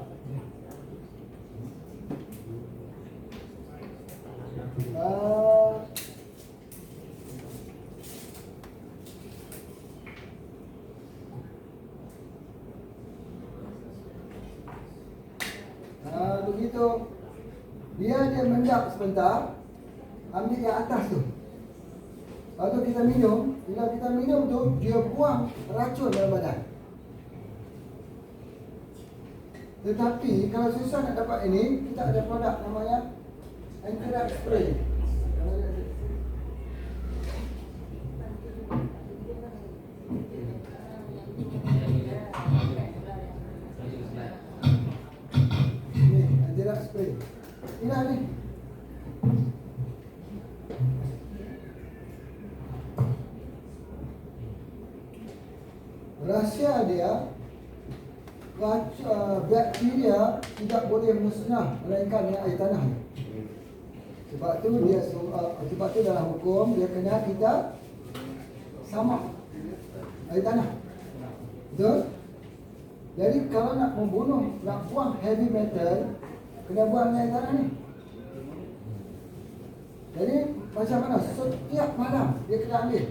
Begitu dia mendap sebentar, ambil yang atas tu. Lalu kita minum. Bila kita minum tu, dia buang racun dalam badan. Tetapi kalau susah nak dapat ini, kita ada produk namanya anti-rex spray. Ini anti-rex spray. Ini ni. Rahsia dia, bakteria tidak boleh musnah melainkan dengan air tanah. Sebab tu dalam hukum dia kena kita sama air tanah. Betul? Jadi kalau nak membunuh, nak buang heavy metal, kena buang air tanah ni. Jadi macam mana? Setiap malam dia kena ambil.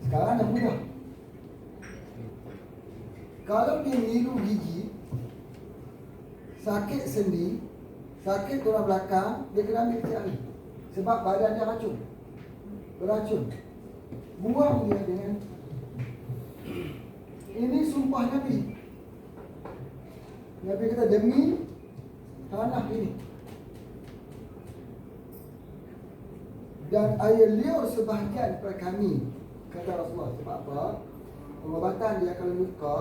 Sekarang dah mudah. Kalau dia ngilu gigi, sakit sendi, sakit tulang belakang, dia kena ambil setiap hari. Sebab badan dia racun. Beracun. Buang dia dengan. Ini sumpah Nabi. Nabi kata demi tanah ini. Dan air liur sebahagian daripada kami, kata Rasulullah. Sebab apa? Pengobatan dia kalau luka,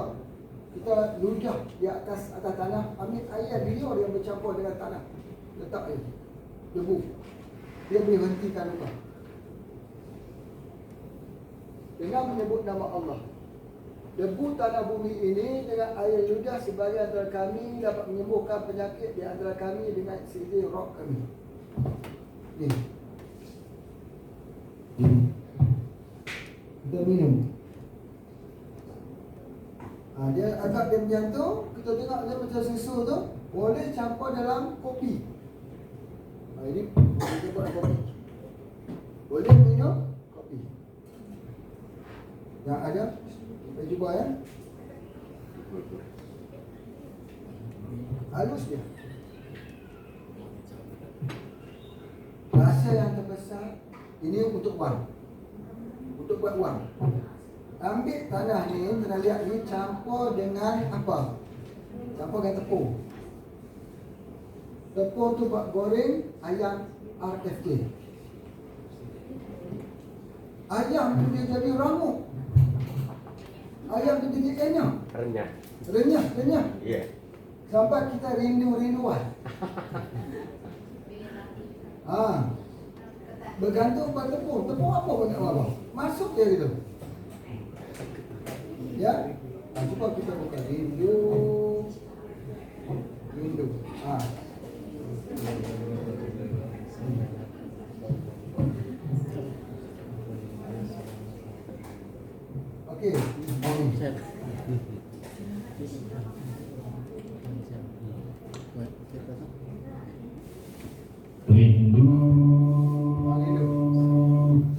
kita ludah di atas tanah, ambil air liur yang bercampur dengan tanah, letak air, debu, dia boleh hentikan luka. Dengan menyebut nama Allah, debu tanah bumi ini dengan air ludah sebagai antara kami dapat menyembuhkan penyakit di antara kami dengan sihir roh kami. Ni. Kita minum. Dia agak dia macam tu, kita tengok dia macam susu tu, boleh campur dalam kopi. Ini boleh campur dalam kopi. Boleh minum kopi. Yang ada, kita cuba ya. Halus dia. Rasa yang terbesar, ini untuk wang. Untuk buat wang. Ambil tanah ni, tanah liat ni, campur dengan apa? Campur dengan tepung. Tepung tu buat goreng ayam RFK. Ayam tu dia jadi ramuk. Ayam tu jadi kenyang. Renyah. Renyah. Yeah. Sampai kita rindu-rinduan. Bergantung pada tepung. Tepung apa pun nak apa? Masuk je gitu. Ya. Cuba kita buka rindu. Okey. Rindu,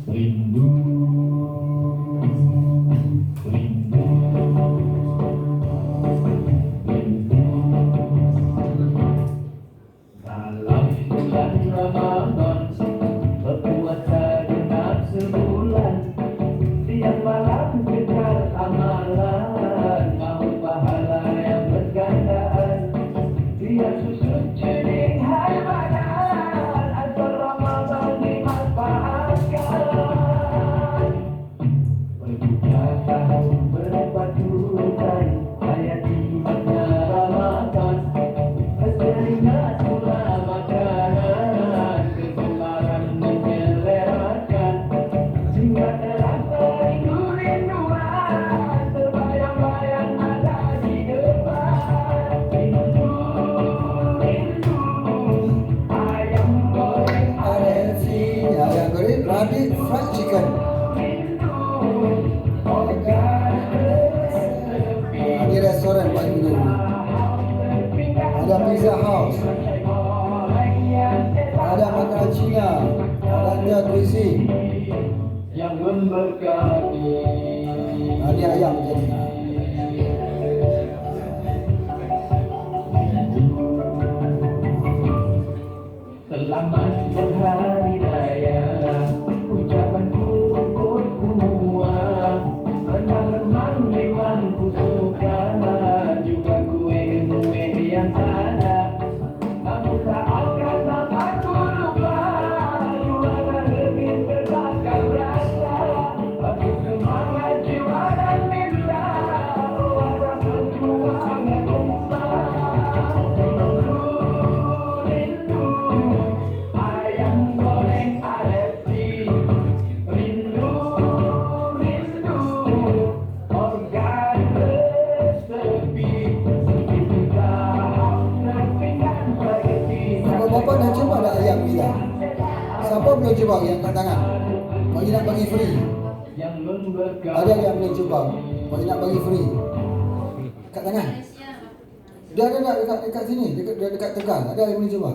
rindu, rindu, rindu. Dalam bulan Ramadan, berpuasa genap sebulan. Tiap malam kejar amalan, mau pahala yang bergandaan. Tiap susun jening hari badan, asal Ramadan dimanfaatkan. Berbuka sahur berpatutan, ayat imannya Ramadan. Teringat pula makanan, kegemaran menyelerakan. Sehingga terasa rindu-rinduan, terbayang-bayang ada di depan. Rindu, rindu, ayam goreng RFC, ayam goreng, rabbit fried chicken. Di restoran Pak Ibu. Ada Pizza House. Ada makanan Cina. Ada cuisine. yang memberkati. Ada ayam jadi. Selamat berhari raya, ucapanku untuk semua. Rendang-rendang memang ku suka, juga kue-kue yang ada. Namun saat kata aku lupa, juara lebih terbakar rasa. Bagi semangat jiwa dan minta, warna perjuangan umat. Rindu, ayam goreng RFC. Rindu, rindu, organ resepi. Kita menepikan spaghetti. Bapak dah cuba dah ayam kita? Siapa belum cuba yang kat tangan? Bagi nak bagi free. Yang memberkati. Ada yang belum cuba? Bagi nak bagi free. Kat tangan. Dia ada dekat sini, dekat Tegal. Ada yang boleh cuba?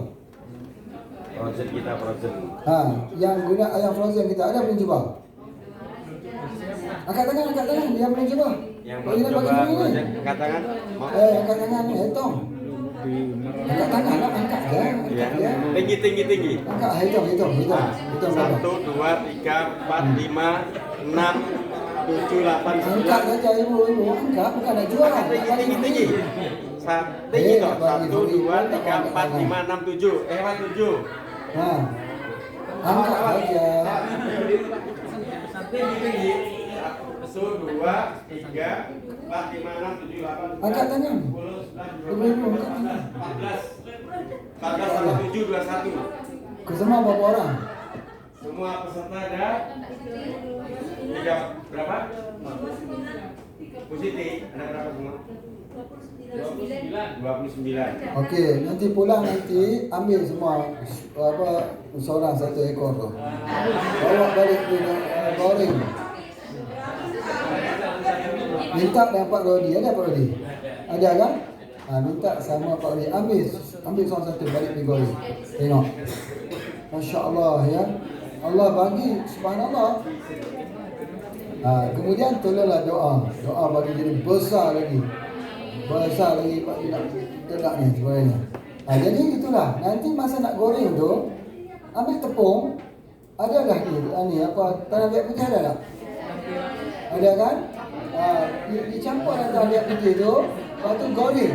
Frozen kita frozen. Yang guna ayam frozen kita ada boleh cuba? Angkat tangan, dia boleh cuba. Yang Bagi nak bagi coba free ni. frozen angkat tangan. Angkat tangan ni, hitung. Angkat tangan lah, angkat je. Ya. Tinggi. Angkat, hitung. 1, 2, 3, 4, 5, 6, 7, 8, 9. Angkat saja ibu, angkat bukan nak jual. Tinggi. Tinggi toh. 1, 2, 3, 4, 5, 6, 7. 7. Angkat saja. Tinggi. 1, 2, 3, 4, 5, 6, 7, 8, 9. Angkat tangan. 10, 11, 14 sama 7, 21. Kesemua berapa orang? Semua peserta ada 3 berapa? Positif ada berapa semua? 29. Okey, nanti pulang ambil semua seorang satu ekor tu. Bawa balik ke goreng. Minta dengan Pak Rodi, ada Pak Rodi? Ada kan? Minta sama Pak Rodi ambil seorang satu balik pergi goreng. Tengok. Masya-Allah ya. Allah bagi, subhanallah. Kemudian tolonglah doa bagi jadi besar lagi Pak tidak ni sebenarnya. Jadi itulah, nanti masa nak goreng tu ambil tepung, ada dah ni tanah liat putih ada tak? Ada kan? Dicampur dengan tanah liat putih tu, lepas tu goreng.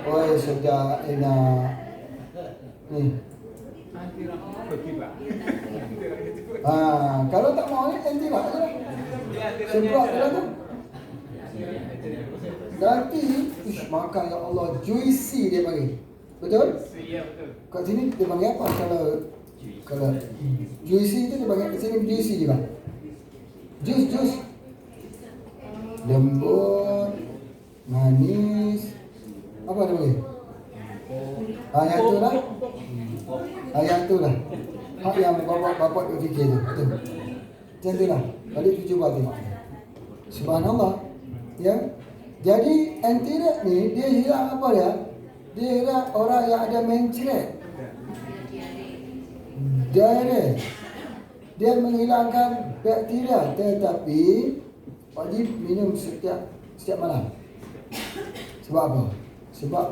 Oi, sedap, enak. Ni. Kalau tak mau ni nanti lah je. Semprot je lah tu. Nanti makan ya Allah, juicy dia panggil. Betul? Ya, betul. Kat sini dia panggil apa? Kalau juicy itu dia panggil kat sini juicy juga. Jus. Lembut, manis. Apa dia panggil? Yang tu lah. Hak yang bapak berfikir tu. Betul. Macam tu lah. Balik tu cuba tengok. Subhanallah. Ya. Jadi antiret ni dia hilang apa dia? Dia hilang orang yang ada mencret. Diare. Dia menghilangkan bakteria, tetapi wajib minum setiap malam. Sebab apa? Sebab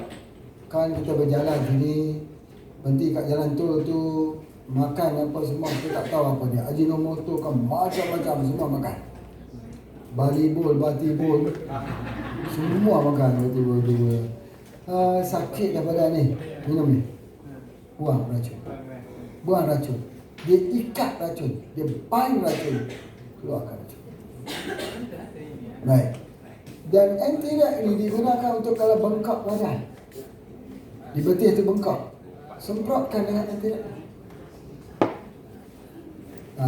kan kita berjalan sini, berhenti kat jalan tol tu, makan apa semua kita tak tahu apa dia. Ajinomoto kan macam-macam semua makan. Balibol, batibol, semua makan betul-betul. Sakit daripada ni, minum ni. Buang racun. Dia ikat racun, dia bind racun, keluarkan racun. Baik. Dan antiret ni digunakan untuk kalau bengkak badan. Di betis tu bengkak, semprotkan dengan antiret.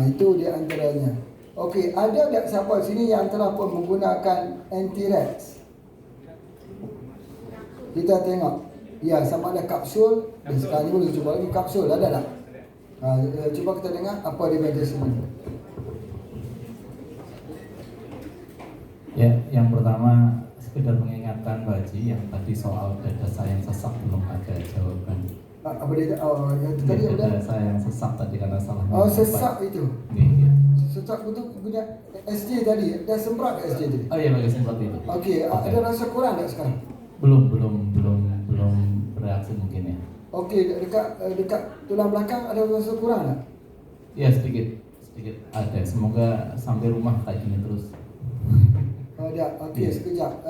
Itu dia antaranya. Okey, ada tak siapa sini yang telah pun menggunakan antiret? Kita tengok. Ya, sama ada kapsul. Dan sekarang ni boleh cuba lagi kapsul. Ada tak? Cuba kita dengar apa dia baca sini. Ya, yang pertama sekedar mengingatkan Pak Haji yang tadi soal dada saya yang sesak belum ada jawaban. Apa dia? Yang tadi ada. Dada saya yang sesak tadi karena salah. Sesak itu. Iya. Sesak itu punya SJ tadi. Dah semprot ke SJ tadi? Oh iya, pakai semprot itu. Okey, ada rasa kurang tak sekarang? Belum bereaksi mungkin ya. Okey, dekat tulang belakang ada rasa kurang tak? Ya, sedikit ada. Semoga sampai rumah kayak gini terus. Ada. Okey, sekejap.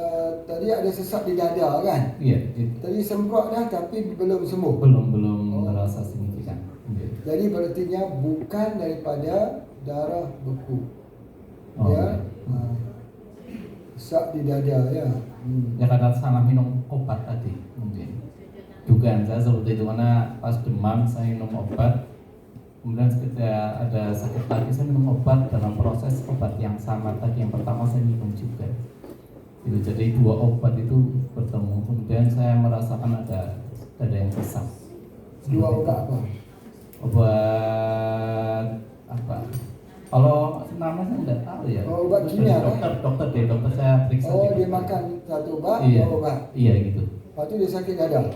Tadi ada sesak di dada kan? Iya. Tadi semprot dah tapi belum sembuh. Belum merasa signifikan. Jadi berartinya bukan daripada darah beku. Ya. Sesak di dada ya. Ya karena salah minum obat tadi mungkin. Dugaan saya seperti itu karena pas demam saya minum obat, kemudian ketika ada sakit lagi saya minum obat dalam proses obat yang sama tadi yang pertama saya minum juga. Itu jadi dua obat itu bertemu, kemudian saya merasakan ada yang sesak. Dua obat apa? Obat apa? Kalau namanya saya tidak tahu ya. Obat kimia dokter saya periksa. Dia makan satu obat, iya. dua obat. Iya gitu. Lepas tu dia sakit dada.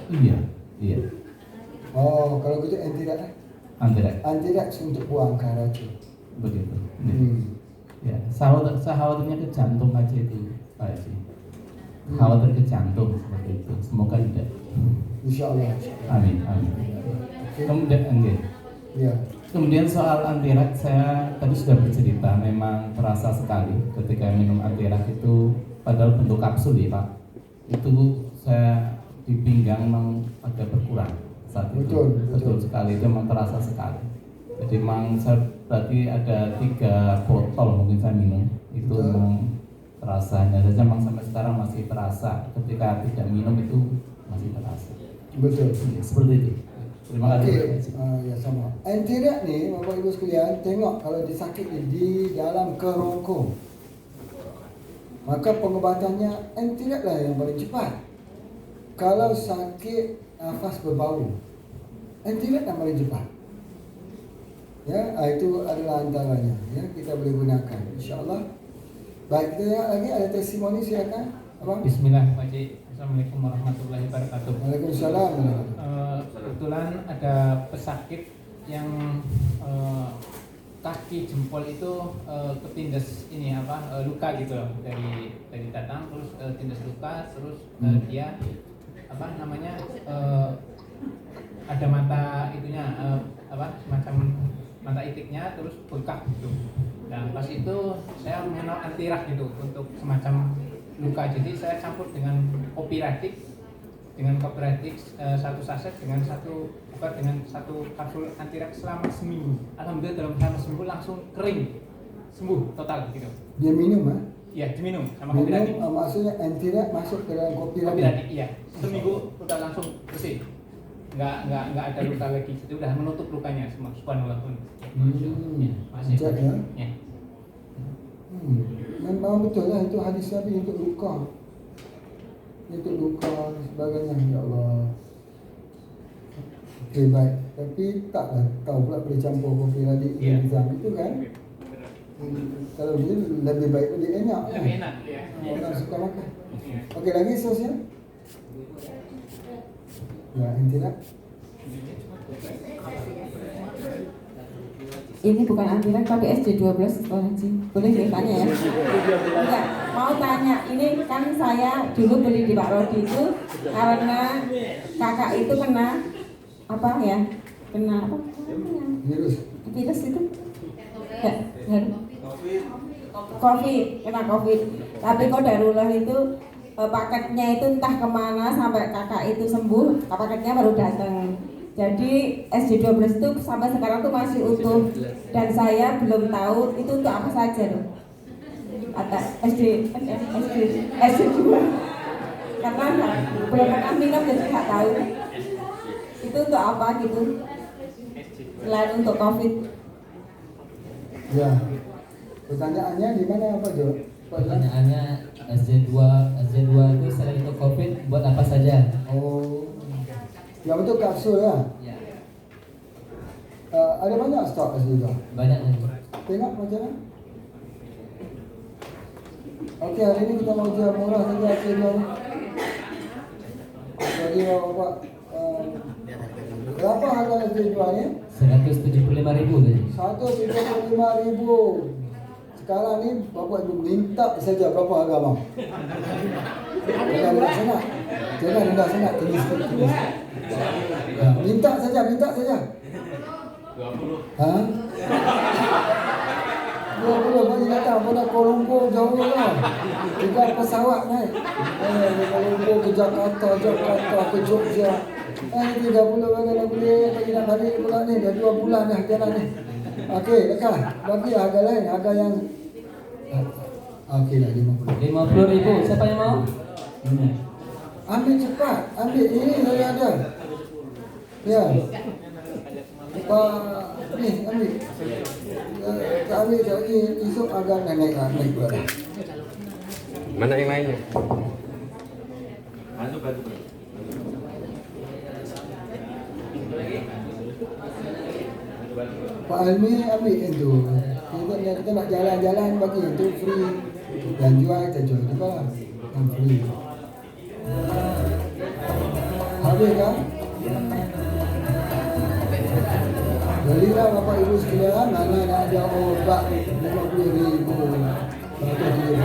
Iya. Kalau gitu antiret. Antiret untuk buangkan racun. Begitu. Ya, saya khawatirnya ke jantung aja itu, Pak Haji. Khawatir ke jantung seperti itu. Semoga tidak. Insyaallah. Amin. Kemudian soal antiret saya tadi sudah bercerita, memang terasa sekali ketika minum antiret itu, padahal bentuk kapsul ya Pak. Itu saya di pinggang memang agak berkurang saat itu. Betul sekali, itu memang terasa sekali. Jadi memang saya berarti ada 3 botol mungkin saya minum. Itu memang terasa, hanya saja memang sampai sekarang masih terasa. Ketika tidak minum itu masih terasa. Betul. Ya, seperti itu. Terima kasih. Ya sama. Antiret ni, Bapak Ibu sekalian, tengok kalau disakit di dalam kerongkong, maka pengobatannya antiret lah yang paling cepat. Kalau sakit nafas berbau, antiret yang paling cepat. Ya, itu adalah antaranya. Ya, kita boleh gunakan. InsyaAllah. Baik, kita tengok lagi ada testimoni, silakan. Abang. Bismillah, Pak Haji. Assalamualaikum warahmatullahi wabarakatuh. Waalaikumsalam. Kebetulan ada pesakit yang kaki jempol itu ketindas ini luka gitu loh, dari datang terus tindas luka terus dia ada mata itunya semacam mata itiknya terus bengkak gitu. Dan pas itu saya mengenal antirak gitu untuk semacam luka, jadi saya campur dengan kopi radik satu saset dengan satu kapsul antirak selama seminggu. Alhamdulillah dalam selama seminggu langsung kering, sembuh total gitu. Dia minum Iya, diminum sama kopi tadi. Maksudnya antirak masuk ke dalam kopi Kopi lagi. tadi, iya. Seminggu udah langsung bersih. Nggak ada luka lagi. Jadi udah menutup lukanya semua. Subhanallah pun. Ya, masih. Ya. Ya. Memang betul lah itu hadis Nabi untuk luka. Untuk luka dan sebagainya. Ya Allah. Okey, baik. Tapi taklah tahu pula boleh campur kopi tadi dengan itu kan. Kalau dia lebih baik, lebih enak. Lebih enak. Orang suka makan. Okey, lagi sosnya. Ya, intinya. Ini bukan antirak tapi SJ12 Pak Haji. Boleh saya tanya ya? Enggak, mau tanya. Ini kan saya dulu beli di Pak Rodi itu karena kakak itu kena apa ya? Kena apa? Virus itu? Ya, COVID, kena COVID. Tapi kok darulah itu paketnya itu entah kemana sampai kakak itu sembuh, paketnya baru datang. Jadi SJ12 itu sampai sekarang tuh masih utuh dan saya belum tahu itu untuk apa saja loh. Atas SJ2 karena belum pernah minum jadi nggak tahu itu untuk apa gitu selain untuk COVID. Ya, pertanyaannya di mana Pak Jo? Pertanyaannya SJ2 itu selain untuk COVID buat apa saja? Oh, yang untuk kapsul ya? Ya. Ada banyak stok SJ2? Banyak. Tengok macam mana? Okey, hari ini kita mau jual murah saja SJ2 ni. Jadi Bapak, berapa harga SJ2 ni? 175.000 tadi. 175.000. Sekarang ni Bapak Ibu minta saja berapa harga bang? Jangan rendah sangat. Jangan rendah sangat, tinggi sikit. Ya, minta saja. 20. Ha? 20 bagi datang pada Kuala Lumpur jauh lah. Tiga pesawat naik. Kuala Lumpur ke Jakarta ke Jogja. 30 bagi nak balik pula ni. Dah 2 bulan dah jalan ni. Okey, dekat. Bagi harga lain, harga yang okey lah 50.000. Siapa yang mau? Ambil cepat. Ambil ini saya ada. Ya. Ni ambil. Ambil lagi esok agak naik pula. Mana yang lainnya? Pak Almi ambil itu. Kita nak jalan-jalan bagi itu free. Yang jual kita jual juga yang free. Habis kan? Belilah Bapak Ibu sekalian, mana nak ada obat 50.000. Betul dia.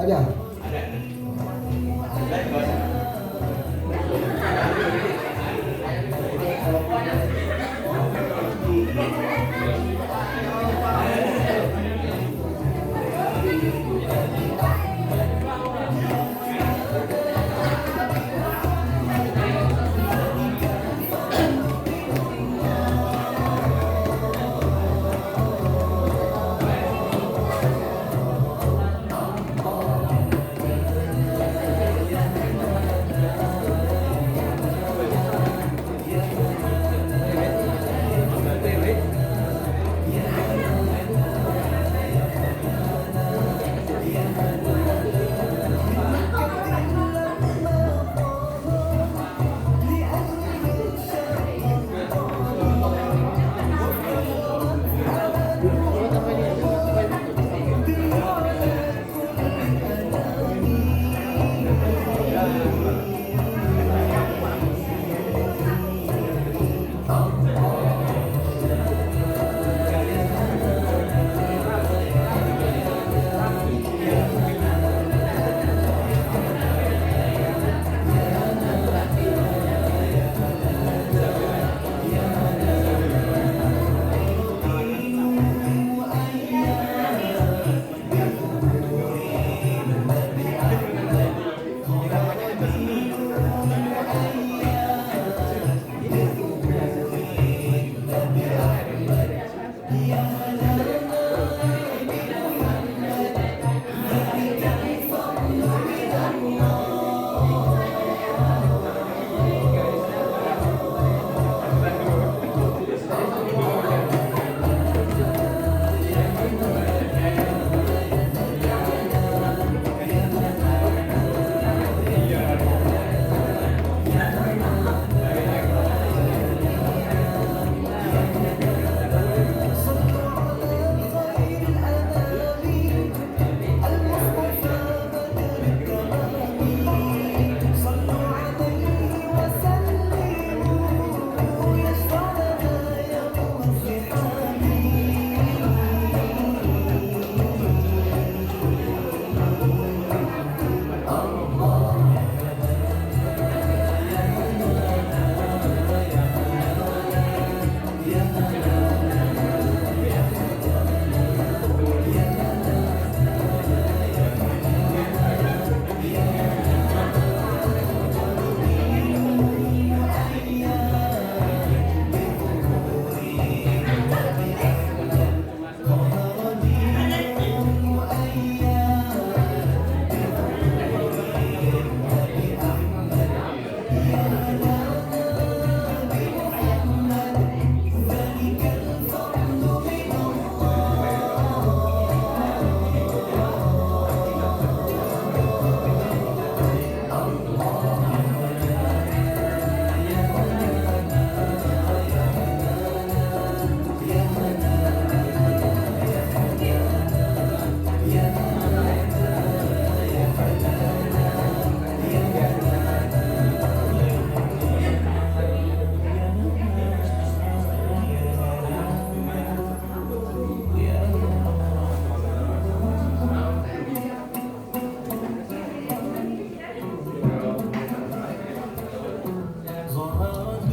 Ada.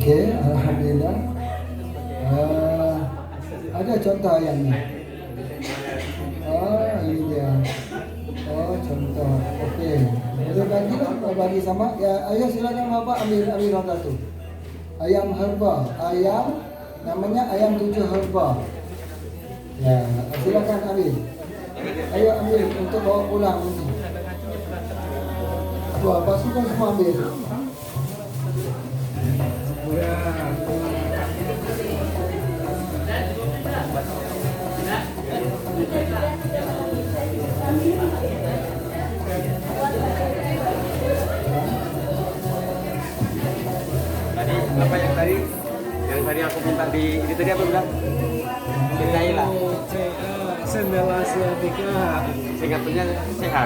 Okey, alhamdulillah. Ada contoh ayamnya. Ini dia. Contoh. Okey. Boleh bagi sama. Ya, ayah silakan Bapak ambil contoh tu. Ayam herba. Ayam namanya ayam 7 herba. Ya, silakan ambil. Ayo ambil untuk bawa pulang nanti. Wah, pasukan semua ambil. Tadi apa yang tadi aku minta di itu tadi apa bilang? Cintailah. Sendal Asiatica. Singkatannya CA.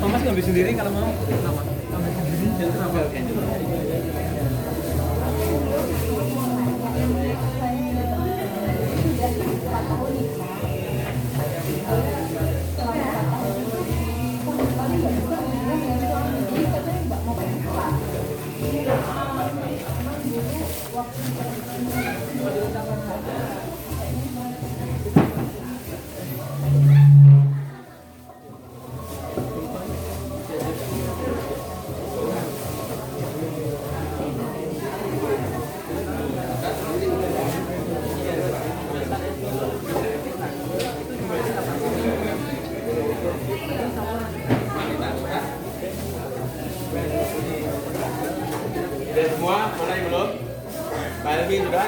Mas ngambil sendiri kalau mau.